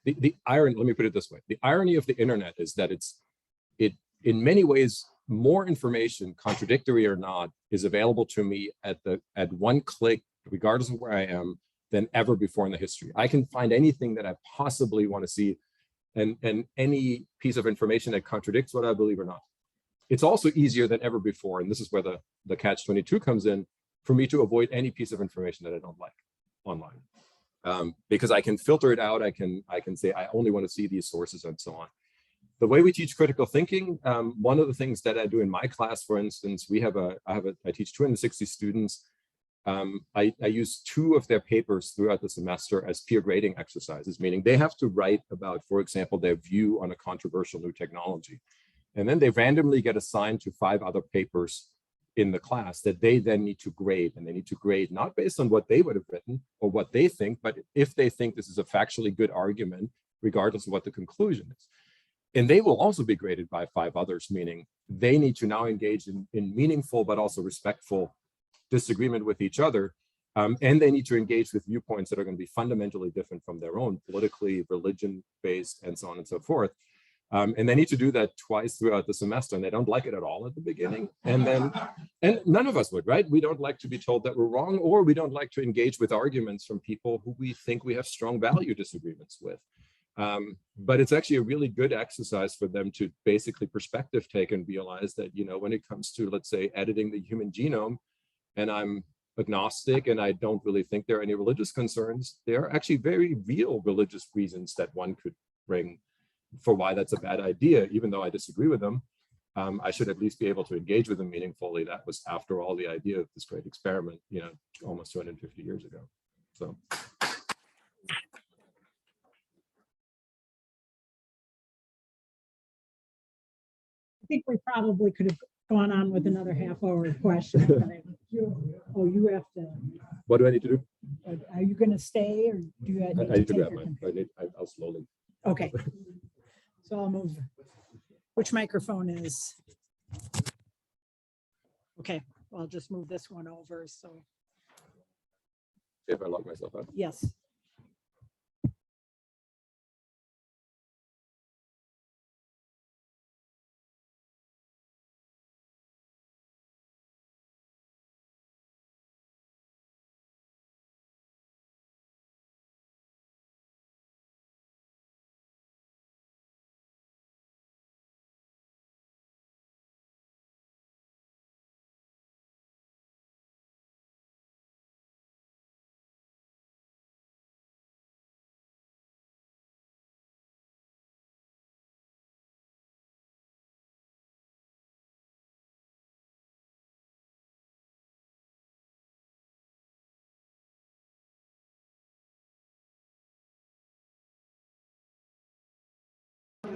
The irony, let me put it this way. The irony of the internet is that it in many ways, more information, contradictory or not, is available to me at one click, regardless of where I am, than ever before in the history. I can find anything that I possibly want to see, and any piece of information that contradicts what I believe or not. It's also easier than ever before, and this is where the catch-22 comes in, for me to avoid any piece of information that I don't like online. Because I can filter it out, I can say I only want to see these sources and so on. The way we teach critical thinking, one of the things that I do in my class, for instance, I teach 260 students. I use 2 of their papers throughout the semester as peer grading exercises, meaning they have to write about, for example, their view on a controversial new technology. And then they randomly get assigned to 5 other papers in the class that they then need to grade. And they need to grade not based on what they would have written or what they think, but if they think this is a factually good argument, regardless of what the conclusion is. And they will also be graded by 5 others, meaning they need to now engage in meaningful but also respectful disagreement with each other. And they need to engage with viewpoints that are going to be fundamentally different from their own, politically, religion-based, and so on and so forth. And they need to do that twice throughout the semester, and they don't like it at all at the beginning. And none of us would, right? We don't like to be told that we're wrong, or we don't like to engage with arguments from people who we think we have strong value disagreements with. But it's actually a really good exercise for them to basically perspective take and realize that, when it comes to, let's say, editing the human genome, and I'm agnostic and I don't really think there are any religious concerns, there are actually very real religious reasons that one could bring for why that's a bad idea, even though I disagree with them. I should at least be able to engage with them meaningfully. That was, after all, the idea of this great experiment, almost 250 years ago. So. I think we probably could have gone on with another half-hour question. Oh, you have to. What do I need to do? Are you going to stay, or do you? I need to grab mine. I'll slowly. Okay. So I'll move. Which microphone is? Okay, well, I'll just move this one over. So. If I lock myself out. Yes.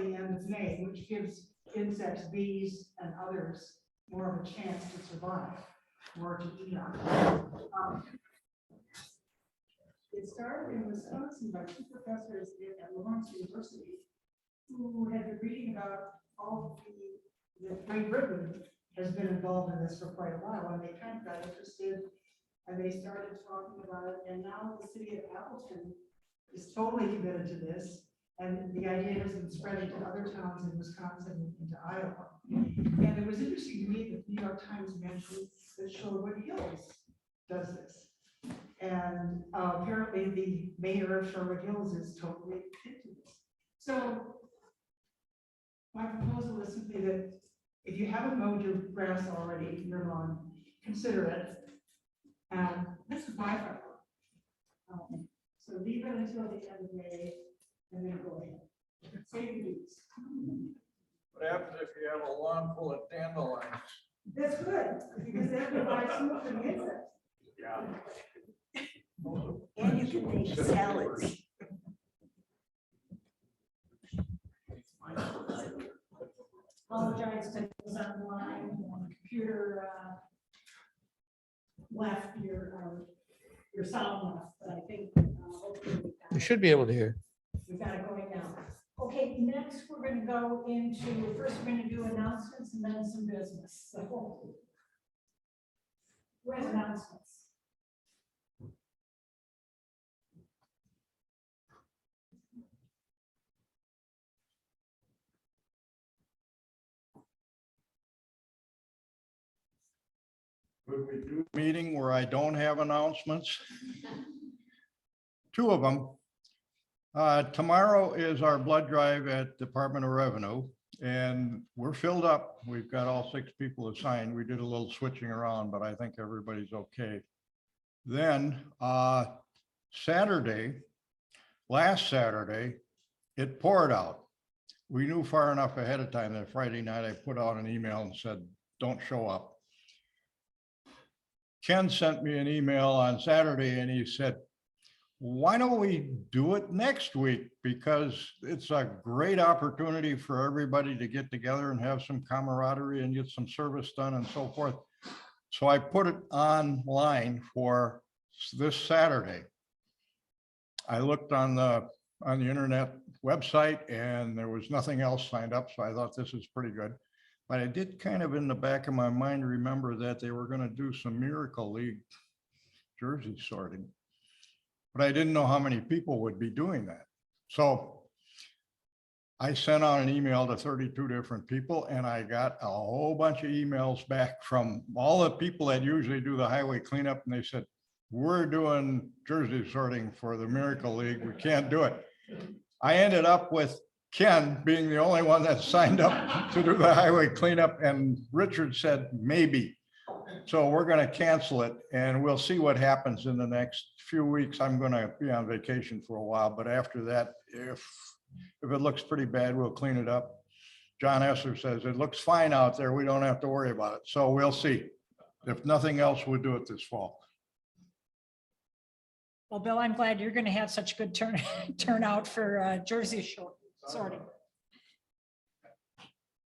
the end of May, which gives insects, bees, and others more of a chance to survive, more to eat on. It started in Wisconsin by two professors at Lawrence University who had been reading about all the Great Britain has been involved in this for quite a while, and they kind of got interested and they started talking about it. And now the city of Appleton is totally committed to this. And the idea has been spreading to other towns in Wisconsin and into Iowa. And it was interesting to me that the New York Times mentioned that Sherwood Hills does this. And apparently the mayor of Sherwood Hills is totally into this. So my proposal is simply that if you haven't mowed your grass already in your lawn, consider it. And this is my proposal. So leave it until the end of May and then go ahead. Save the weeds. What happens if you have a lawn full of dandelions? That's good, because that provides food for the insects. Yeah. And you can make salads. Apologize to those online on the computer left your sound left, but I think hopefully You should be able to hear. we've got it going now. Okay, next we're going to go into, first we're going to do announcements and then some business. So where's announcements? Would we do a meeting where I don't have announcements? Two of them. Tomorrow is our blood drive at Department of Revenue, and we're filled up. We've got all 6 people assigned. We did a little switching around, but I think everybody's okay. Then Saturday, last Saturday, it poured out. We knew far enough ahead of time that Friday night I put out an email and said, don't show up. Ken sent me an email on Saturday and he said, why don't we do it next week? Because it's a great opportunity for everybody to get together and have some camaraderie and get some service done and so forth. So I put it online for this Saturday. I looked on the internet website and there was nothing else signed up. So I thought this is pretty good. But I did kind of in the back of my mind remember that they were going to do some Miracle League jersey sorting. But I didn't know how many people would be doing that. So I sent out an email to 32 different people and I got a whole bunch of emails back from all the people that usually do the highway cleanup. And they said, we're doing jersey sorting for the Miracle League. We can't do it. I ended up with Ken being the only one that signed up to do the highway cleanup, and Richard said maybe. So we're going to cancel it and we'll see what happens in the next few weeks. I'm going to be on vacation for a while, but after that, if it looks pretty bad, we'll clean it up. John Esser says it looks fine out there. We don't have to worry about it. So we'll see. If nothing else, we'll do it this fall. Well, Bill, I'm glad you're going to have such good turnout for jersey sorting.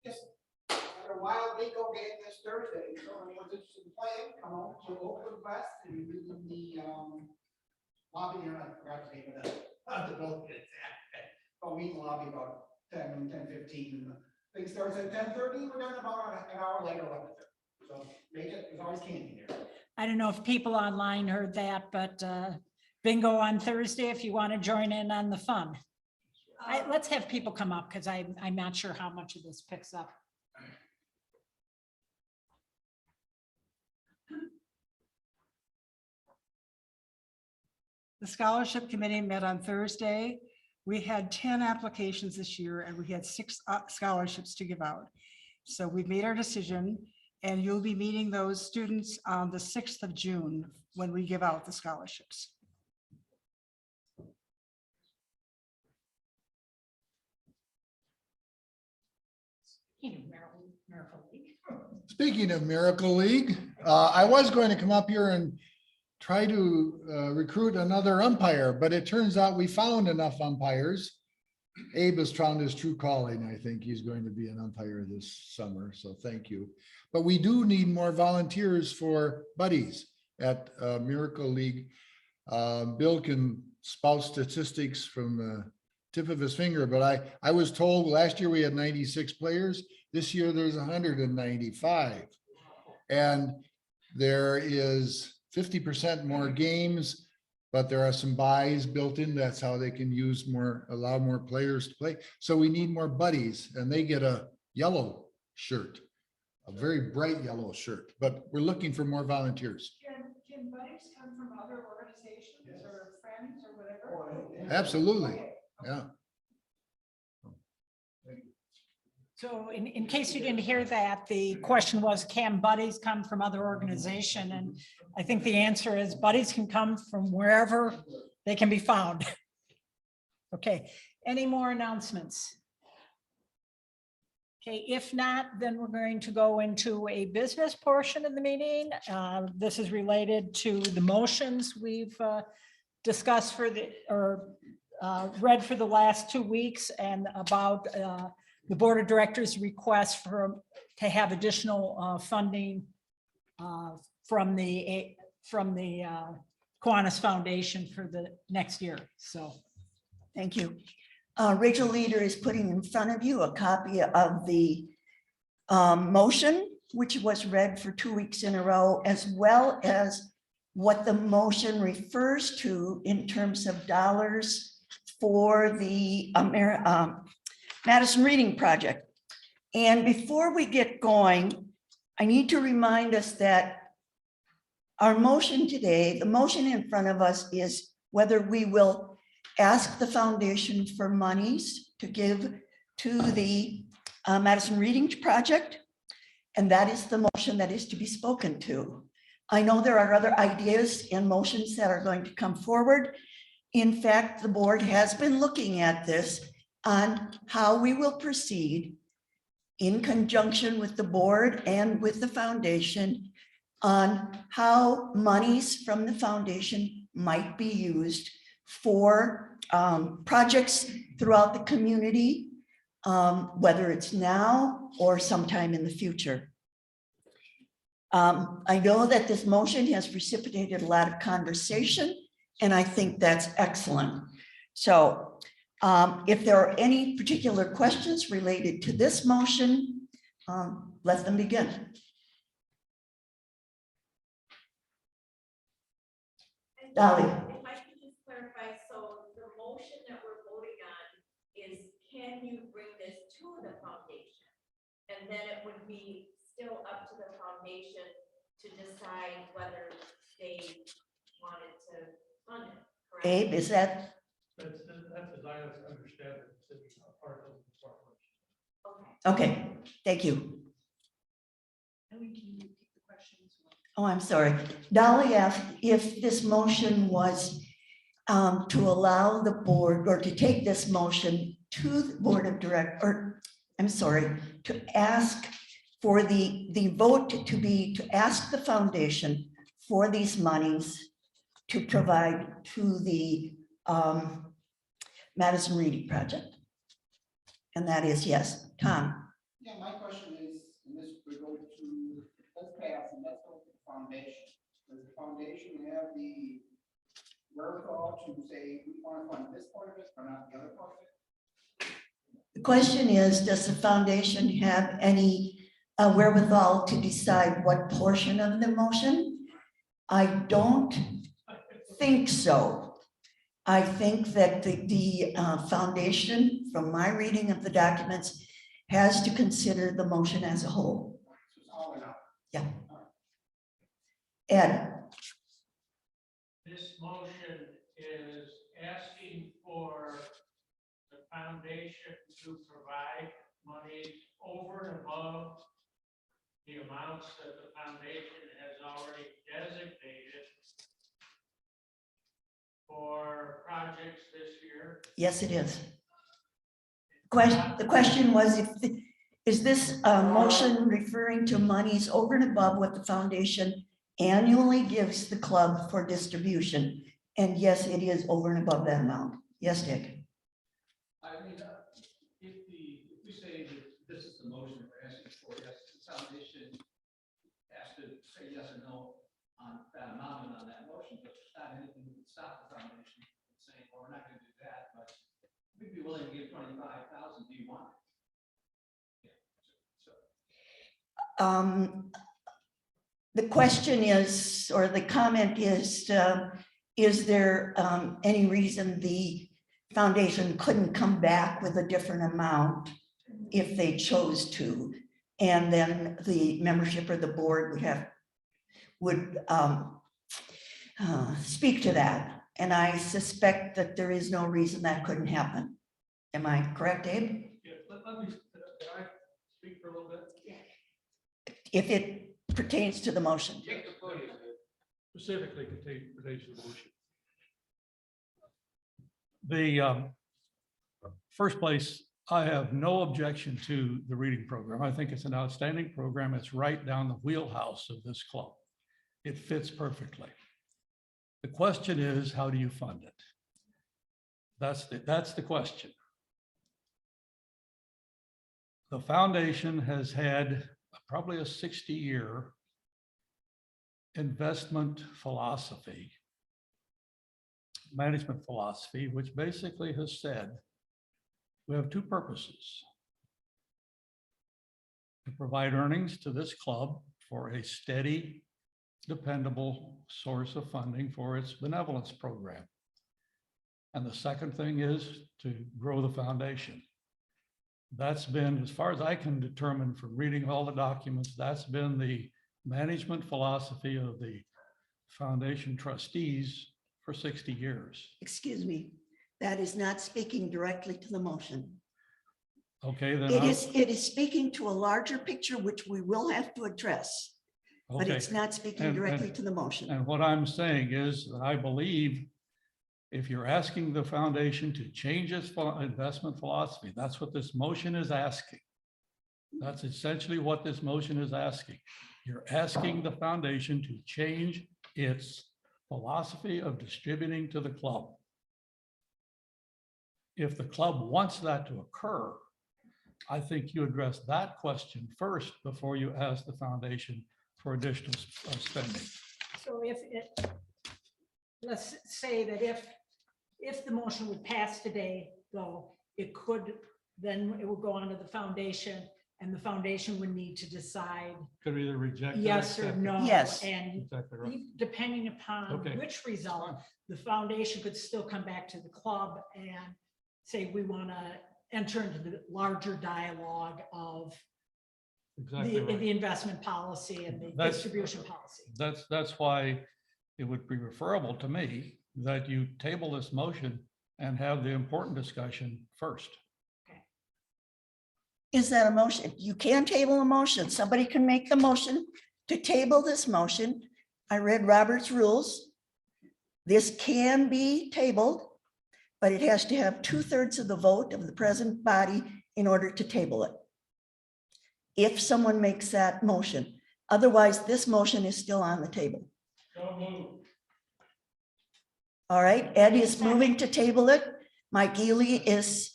Just a wild bingo game this Thursday. So anyone's interested in playing, come on to Oakland West and we in the lobby. I forgot the name of the building. But we lobby about 10:15. And the thing starts at 10:30. We're done about an hour later. So make it. There's always candy there. I don't know if people online heard that, but bingo on Thursday, if you want to join in on the fun. Let's have people come up because I'm not sure how much of this picks up. The scholarship committee met on Thursday. We had 10 applications this year and we had 6 scholarships to give out. So we made our decision and you'll be meeting those students on the 6th of June when we give out the scholarships. Speaking of Miracle League, I was going to come up here and try to recruit another umpire, but it turns out we found enough umpires. Abe has found his true calling. I think he's going to be an umpire this summer, so thank you. But we do need more volunteers for buddies at Miracle League. Bill can spout statistics from the tip of his finger, but I was told last year we had 96 players. This year there's 195. And there is 50% more games, but there are some buys built in. That's how they can use more, allow more players to play. So we need more buddies, and they get a yellow shirt, a very bright yellow shirt, but we're looking for more volunteers. Can buddies come from other organizations or friends or whatever? Absolutely, yeah. So in case you didn't hear that, the question was, can buddies come from other organization? And I think the answer is buddies can come from wherever they can be found. Okay, any more announcements? Okay, if not, then we're going to go into a business portion of the meeting. This is related to the motions we've discussed for the, or read for the last 2 weeks, and about the board of directors request to have additional funding from the Kiwanis Foundation for the next year. So thank you. Rachel Leader is putting in front of you a copy of the motion, which was read for 2 weeks in a row, as well as what the motion refers to in terms of dollars for the Madison Reading Project. And before we get going, I need to remind us that our motion today, the motion in front of us, is whether we will ask the foundation for monies to give to the Madison Reading Project. And that is the motion that is to be spoken to. I know there are other ideas and motions that are going to come forward. In fact, the board has been looking at this on how we will proceed in conjunction with the board and with the foundation on how monies from the foundation might be used for projects throughout the community, whether it's now or sometime in the future. I know that this motion has precipitated a lot of conversation, and I think that's excellent. So if there are any particular questions related to this motion, let them begin. Dolly. If I could just clarify, so the motion that we're voting on is, can you bring this to the foundation? And then it would be still up to the foundation to decide whether they wanted to fund it, correct? Abe, is that? That's as I understand it, it's part of the corporation. Okay, thank you. Oh, I'm sorry. Dolly asked if this motion was to allow the board, or to take this motion to the board of directors, or I'm sorry, to ask for the vote to be to ask the foundation for these monies to provide to the Madison Reading Project. And that is yes. Tom. Yeah, my question is, and this would go to, let's pass and let's go to the foundation. Does the foundation have the wherewithal to say, we want to fund this part of it, but not the other part of it? The question is, does the foundation have any wherewithal to decide what portion of the motion? I don't think so. I think that the foundation, from my reading of the documents, has to consider the motion as a whole. So it's all or nothing. Yeah. Ed. This motion is asking for the foundation to provide monies over and above the amounts that the foundation has already designated for projects this year. Yes, it is. The question was, is this motion referring to monies over and above what the foundation annually gives the club for distribution? And yes, it is over and above that amount. Yes, Dick. I I mean, if we say that this is the motion we're asking for, yes, the foundation has to say yes or no on that amount and on that motion, but there's not anything that would stop the foundation from saying, well, we're not gonna do that, but we'd be willing to give 25,000, do you want it? Yeah, so. The question is, or the comment is there any reason the foundation couldn't come back with a different amount if they chose to? And then the membership or the board would speak to that. And I suspect that there is no reason that couldn't happen. Am I correct, Abe? Yeah, let me, can I speak for a little bit? If it pertains to the motion. Specifically pertains to the motion. The first place, I have no objection to the reading program. I think it's an outstanding program. It's right down the wheelhouse of this club. It fits perfectly. The question is, how do you fund it? That's the question. The foundation has had probably a 60-year investment philosophy, management philosophy, which basically has said we have two purposes: to provide earnings to this club for a steady, dependable source of funding for its benevolence program. And the second thing is to grow the foundation. That's been, as far as I can determine from reading all the documents, that's been the management philosophy of the foundation trustees for 60 years. Excuse me, that is not speaking directly to the motion. Okay, then. It is speaking to a larger picture, which we will have to address, but Okay. it's not speaking directly to the motion. And what I'm saying is that I believe if you're asking the foundation to change its investment philosophy, that's what this motion is asking. That's essentially what this motion is asking. You're asking the foundation to change its philosophy of distributing to the club. If the club wants that to occur, I think you address that question first before you ask the foundation for additional spending. So let's say that if the motion would pass today, though, then it would go on to the foundation, and the foundation would need to decide Could either reject it or yes or accept it. no. Yes. And Exactly right. depending upon Okay. which result, the foundation could still come back to the club and say, we want to enter into the larger dialogue of Exactly right. the investment policy and the That's- distribution policy. That's why it would be preferable to me that you table this motion and have the important discussion first. Is that a motion? You can table a motion. Somebody can make the motion to table this motion. I read Robert's rules. This can be tabled, but it has to have 2/3 of the vote of the present body in order to table it. If someone makes that motion, otherwise this motion is still on the table. So moved. All right, Ed is moving to table it. Mike Ely is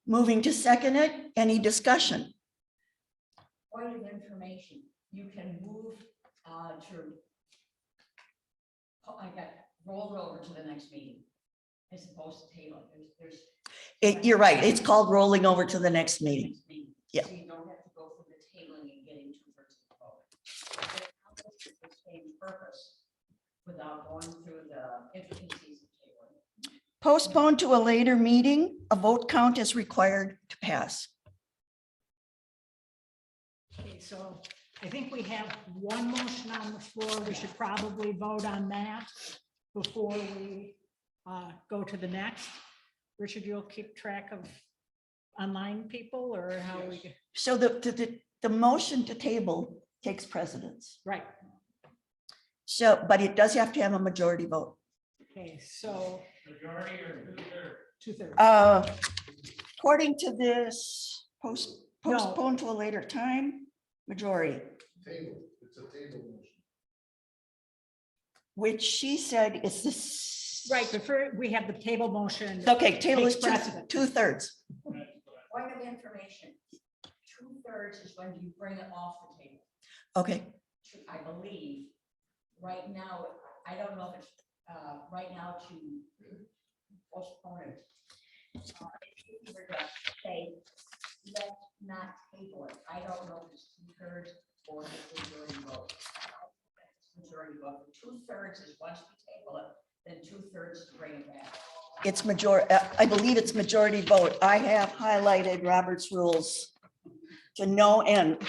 moving to second it. Any discussion? Point of information, you can move I got rolled over to the next meeting as opposed to table. You're right, it's called rolling over to the next meeting. Yeah. So you don't have to go through the tabling and getting 2/3 of the vote. It accomplishes the same purpose without going through the intricacies of tabling. Postpone to a later meeting, a vote count is required to pass. Okay, so I think we have one motion on the floor. We should probably vote on that before we go to the next. Richard, you'll keep track of online people or how we, So the motion to table takes precedence. right? So, but it does have to have a majority vote. Okay, so Majority or 2/3? 2/3. According to this, postpone to a later time, majority, Table, it's a table motion. which she said is the Right, before we have the table motion. Okay, table is Takes precedent. 2/3. Point of information, 2/3 is when you bring it off the table. Okay, I believe, right now, I don't know if it's, right now to postpone it. If you were to say, let's not table it, I don't know if it's 2/3 or if it's majority vote. Majority vote, 2/3 is once we table it, then 2/3 to bring it back. it's I believe it's majority vote. I have highlighted Robert's rules to no end,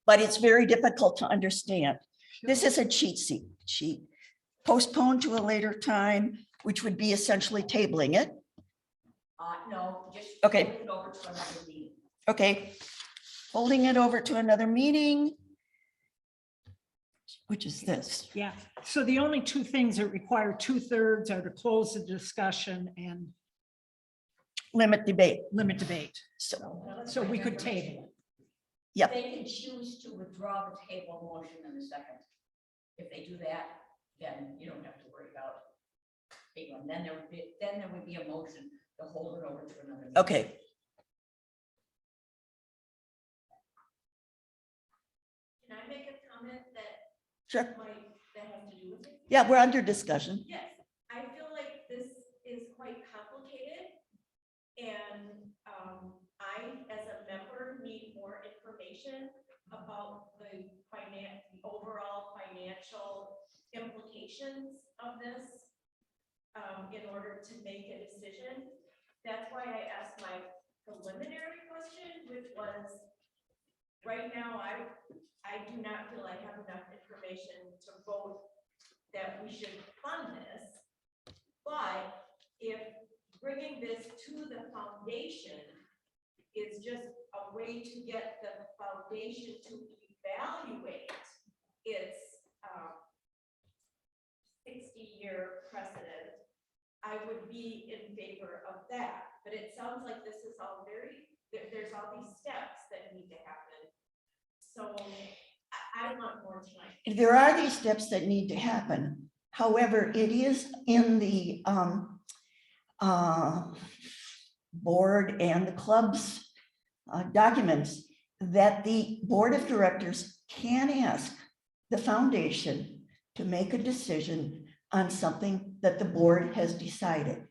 but it's very difficult to understand. This is a cheat sheet. Postpone to a later time, which would be essentially tabling it. No, just. Okay. Hold it over to another meeting. Okay, holding it over to another meeting, which is this. Yeah, so the only two things that require 2/3 are to close the discussion and Limit debate. limit debate. So, We could table it. Yep. They can choose to withdraw the table motion in a second. If they do that, then you don't have to worry about tabling. Then there would be a motion to hold it over to another meeting. okay, Can I make a comment that sure. that has to do with it? Yeah, we're under discussion. Yes, I feel like this is quite complicated. And I, as a member, need more information about the overall financial implications of this in order to make a decision. That's why I asked my preliminary question, which was, right now, I do not feel I have enough information to vote that we should fund this. But if bringing this to the foundation is just a way to get the foundation to evaluate its 60-year precedent, I would be in favor of that. But it sounds like this is all there's all these steps that need to happen. So I want more time. There are these steps that need to happen. However, it is in the board and the club's documents that the board of directors can ask the foundation to make a decision on something that the board has decided.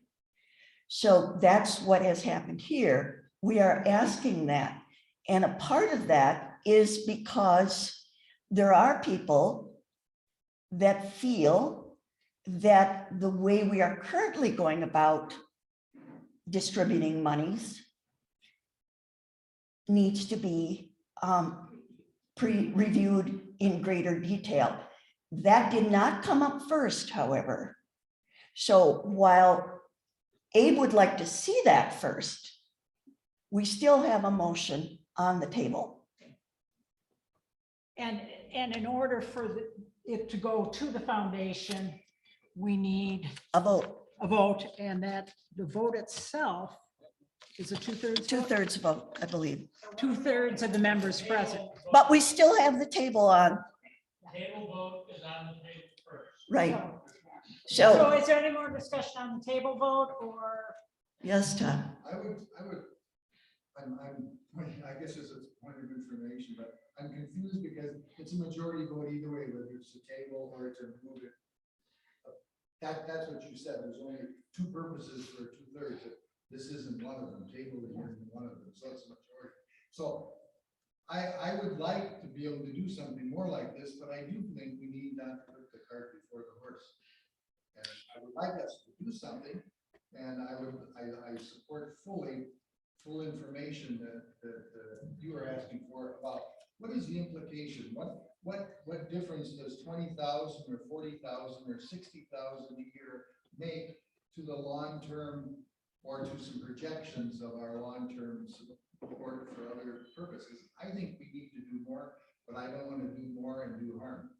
So that's what has happened here. We are asking that. And a part of that is because there are people that feel that the way we are currently going about distributing monies needs to be reviewed in greater detail. That did not come up first, however. So while Abe would like to see that first, we still have a motion on the table. And in order for it to go to the foundation, we need A vote. a vote, and that the vote itself is a 2/3. 2/3 vote, I believe. 2/3 of the members present. But we still have the table on, Table vote is on the table first. right? So So, is there any more discussion on the table vote, or? yes, Tom. I guess it's a point of information, but I'm confused because it's a majority vote either way, whether it's to table or to move it. That's what you said. There's only two purposes for 2/3. This isn't one of them. Table isn't one of them. So it's a majority. So I would like to be able to do something more like this, but I do think we need not to put the cart before the horse. And I would like us to do something, and I support full information that you are asking for about what is the implication? What difference does 20,000 or 40,000 or 60,000 a year make to the long-term or to some projections of our long-term support for other purposes? I think we need to do more, but I don't want to do more and do harm.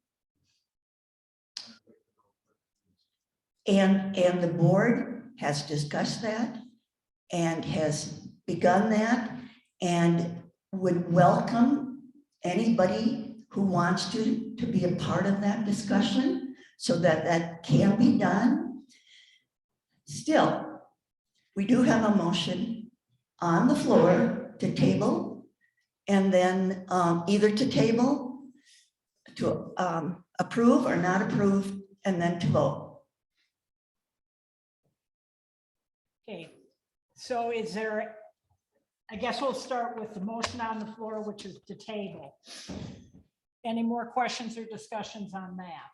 And the board has discussed that and has begun that and would welcome anybody who wants to be a part of that discussion so that that can be done. Still, we do have a motion on the floor to table, and then either to table, to approve or not approve, and then to vote. Okay, so is there, I guess we'll start with the motion on the floor, which is to table. Any more questions or discussions on that?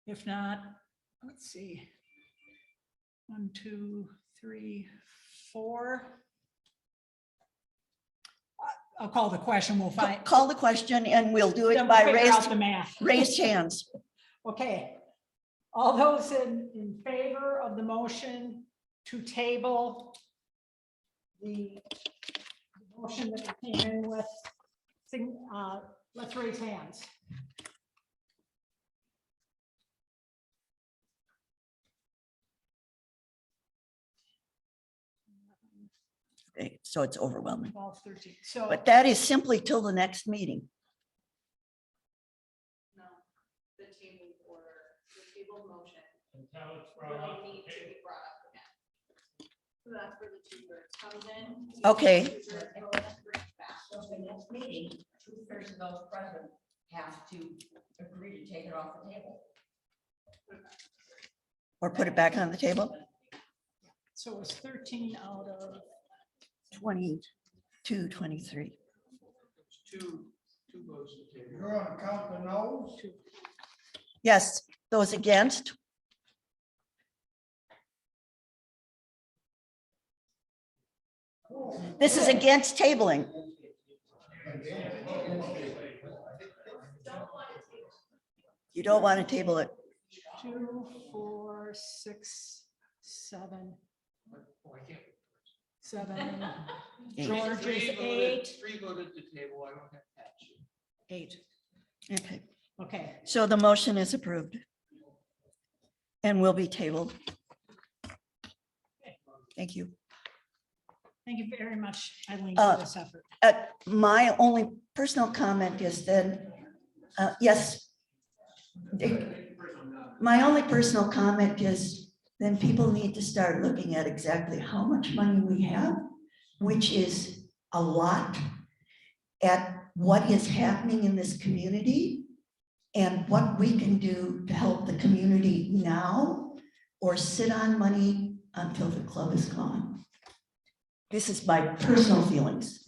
If not, let's see. 1, 2, 3, 4. I'll call the question. We'll find. Call the question and we'll do Then it we'll by figure out the math. raised hands. Okay. All those in favor of the motion to table the motion that we came in with, let's raise hands. Okay, so it's overwhelming. 12, 13. So, But that is simply till the next meeting. No, the table order, the table motion Until it's brought up. will need to be brought up again. So that's where the 2/3 comes in. Okay. 2/3 goes and brings back. So the next meeting, 2/3 of those present have to agree to take it off the table. Or put it back on the table. so it's 13 out of 22, 23. Two votes to table. You're gonna count the noes? Yes, those against. This is against tabling. You don't want to table it. 2, 4, 6, 7, 7. George is 8. 3 voted to table. I don't have patch. 8. Okay, Okay. so the motion is approved and will be tabled. Thank you. Thank you very much, Eileen, Uh, for this effort. My only personal comment is then, yes. Dick, my only personal comment is then people need to start looking at exactly how much money we have, which is a lot, at what is happening in this community and what we can do to help the community now or sit on money until the club is gone. This is my personal feelings.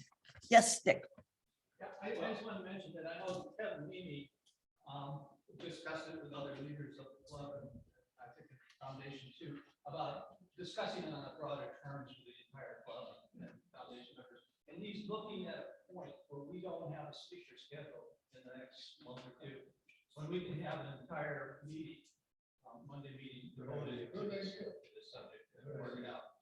Yes, Dick. Yeah, I just want to mention that I know Kevin Mimi discussed it with other leaders of the club and I think the foundation too, about discussing it on a broader terms with the entire club and foundation members. And he's looking at a point where we don't have a speaker scheduled in the next month or two, when we can have an entire meeting, Monday meeting devoted to this subject and work it out.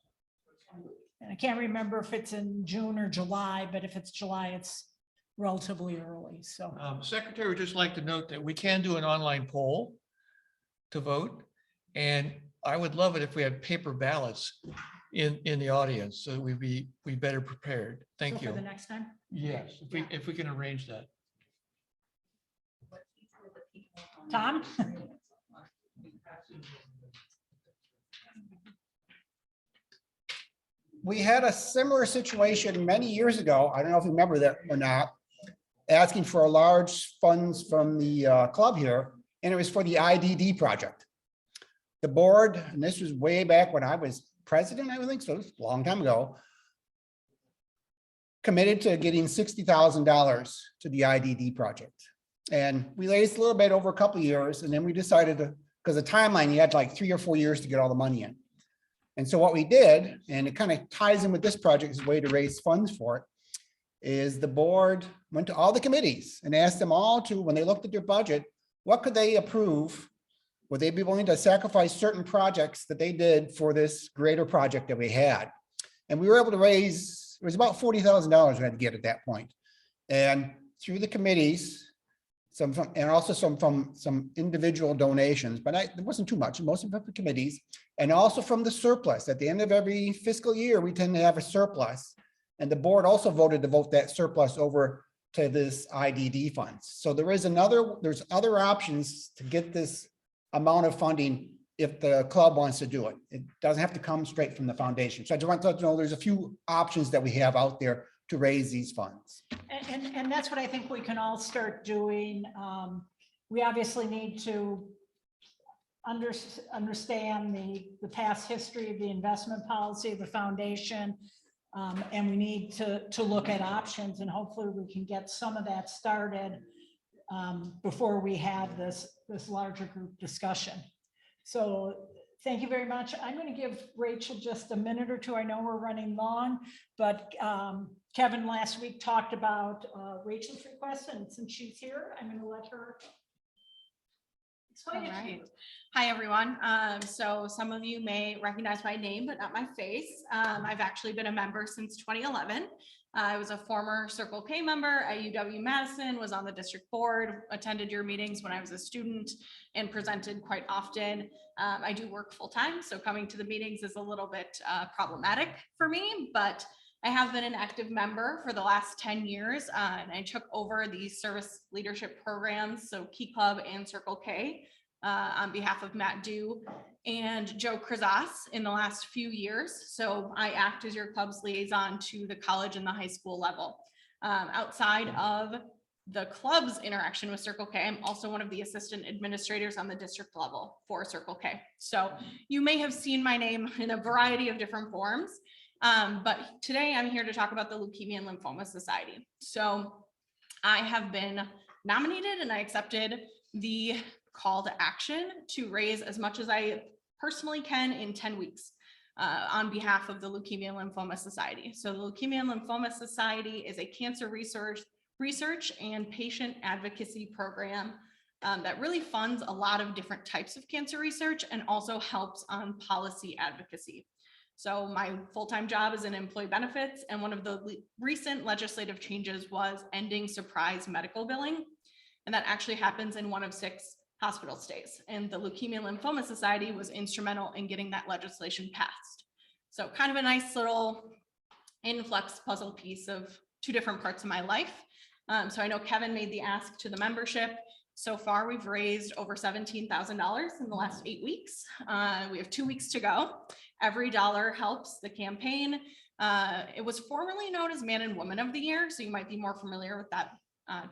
And I can't remember if it's in June or July, but if it's July, it's relatively early. So Secretary would just like to note that we can do an online poll to vote. And I would love it if we had paper ballots in the audience, so we'd be better prepared. Thank so you. for the next time. Yes, if we can arrange that. Tom? We had a similar situation many years ago. I don't know if you remember that or not, asking for a large funds from the club here, and it was for the IDD project. The board, and this was way back when I was president, I would think, so it was a long time ago, committed to getting $60,000 to the IDD project. And we raised a little bit over a couple of years, and then we decided to, because the timeline, you had like 3 or 4 years to get all the money in. And so what we did, and it kind of ties in with this project as a way to raise funds for it, is the board went to all the committees and asked them all to, when they looked at their budget, what could they approve? Would they be willing to sacrifice certain projects that they did for this greater project that we had? And we were able to raise, it was about $40,000 we had to get at that point. And through the committees, some from, and also from some individual donations, but there wasn't too much, mostly from the committees, and also from the surplus. At the end of every fiscal year, we tend to have a surplus. And the board also voted to vote that surplus over to this IDD funds. So there's other options to get this amount of funding if the club wants to do it. It doesn't have to come straight from the foundation. So I just want to let you know, there's a few options that we have out there to raise these funds. And that's what I think we can all start doing. We obviously need to understand the past history of the investment policy of the foundation. And we need to look at options, and hopefully we can get some of that started before we have this larger group discussion. So thank you very much. I'm going to give Rachel just a minute or two. I know we're running long, but Kevin last week talked about Rachel's request, and since she's here, I'm going to let her explain it to you. Hi, everyone. So some of you may recognize my name, but not my face. I've actually been a member since 2011. I was a former Circle K member at UW-Madison, was on the district board, attended your meetings when I was a student, and presented quite often. I do work full-time, so coming to the meetings is a little bit problematic for me, but I have been an active member for the last 10 years, and I took over the service leadership programs, so Key Club and Circle K, on behalf of Matt Dew and Joe Krazas in the last few years. So I act as your club's liaison to the college and the high school level. Outside of the club's interaction with Circle K, I'm also one of the assistant administrators on the district level for Circle K. So you may have seen my name in a variety of different forms, but today I'm here to talk about the Leukemia and Lymphoma Society. So I have been nominated and I accepted the call to action to raise as much as I personally can in 10 weeks on behalf of the Leukemia and Lymphoma Society. So the Leukemia and Lymphoma Society is a cancer research and patient advocacy program that really funds a lot of different types of cancer research and also helps on policy advocacy. So my full-time job is in employee benefits, and one of the recent legislative changes was ending surprise medical billing. And that actually happens in one of 6 hospital stays. And the Leukemia and Lymphoma Society was instrumental in getting that legislation passed. So kind of a nice little influx puzzle piece of 2 different parts of my life. So I know Kevin made the ask to the membership. So far, we've raised over $17,000 in the last 8 weeks. We have 2 weeks to go. Every dollar helps the campaign. It was formerly known as Man and Woman of the Year, so you might be more familiar with that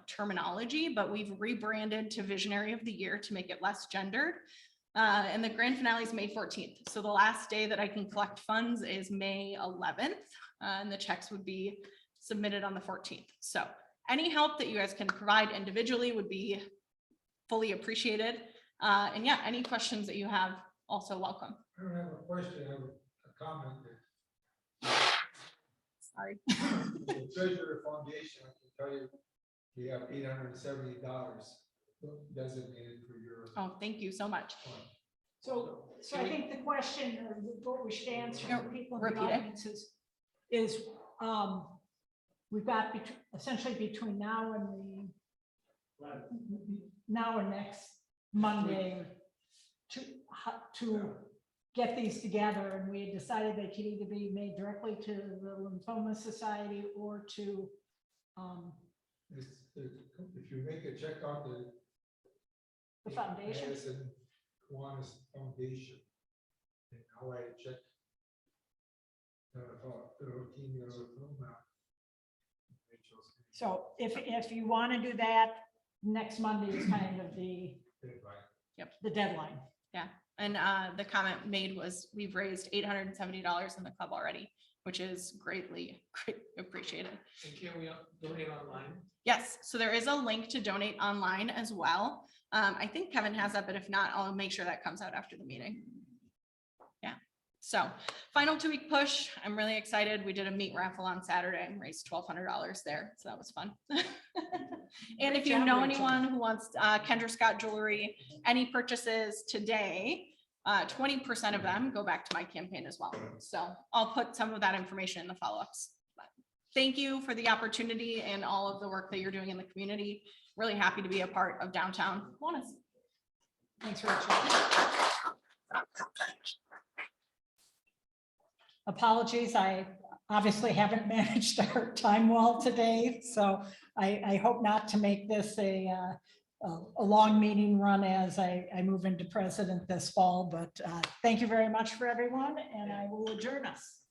terminology, but we've rebranded to Visionary of the Year to make it less gendered. And the grand finale is May 14th. So the last day that I can collect funds is May 11th, and the checks would be submitted on the 14th. So any help that you guys can provide individually would be fully appreciated. And yeah, any questions that you have, also welcome. I don't have a question, I have a comment. Sorry. The Treasurer Foundation, I can tell you, we have $870 designated for your. Oh, thank you so much. So I think the question, or what we should answer for people in the Repeat it. audience is we've got essentially between now and next Monday to get these together, and we had decided they could either be made directly to the Lymphoma Society or to If you make a check out the foundation. Madison Kiwanis Foundation, and I'll write a check. So if you want to do that, next Monday is kind of the deadline. Yeah, and the comment made was we've raised $870 in the club already, which is greatly appreciated. And can we donate online? Yes, so there is a link to donate online as well. I think Kevin has that, but if not, I'll make sure that comes out after the meeting. Yeah, so final 2-week push. I'm really excited. We did a meat raffle on Saturday and raised $1,200 there, so that was fun. And if you know anyone who wants Kendra Scott jewelry, any purchases today, 20% of them go back to my campaign as well. So I'll put some of that information in the follow-ups. Thank you for the opportunity and all of the work that you're doing in the community. Really happy to be a part of downtown Kiwanis. Thanks, Rachel. Apologies, I obviously haven't managed our time well today, so I hope not to make this a a long meeting run as I move into president this fall, but thank you very much for everyone, and I will adjourn us.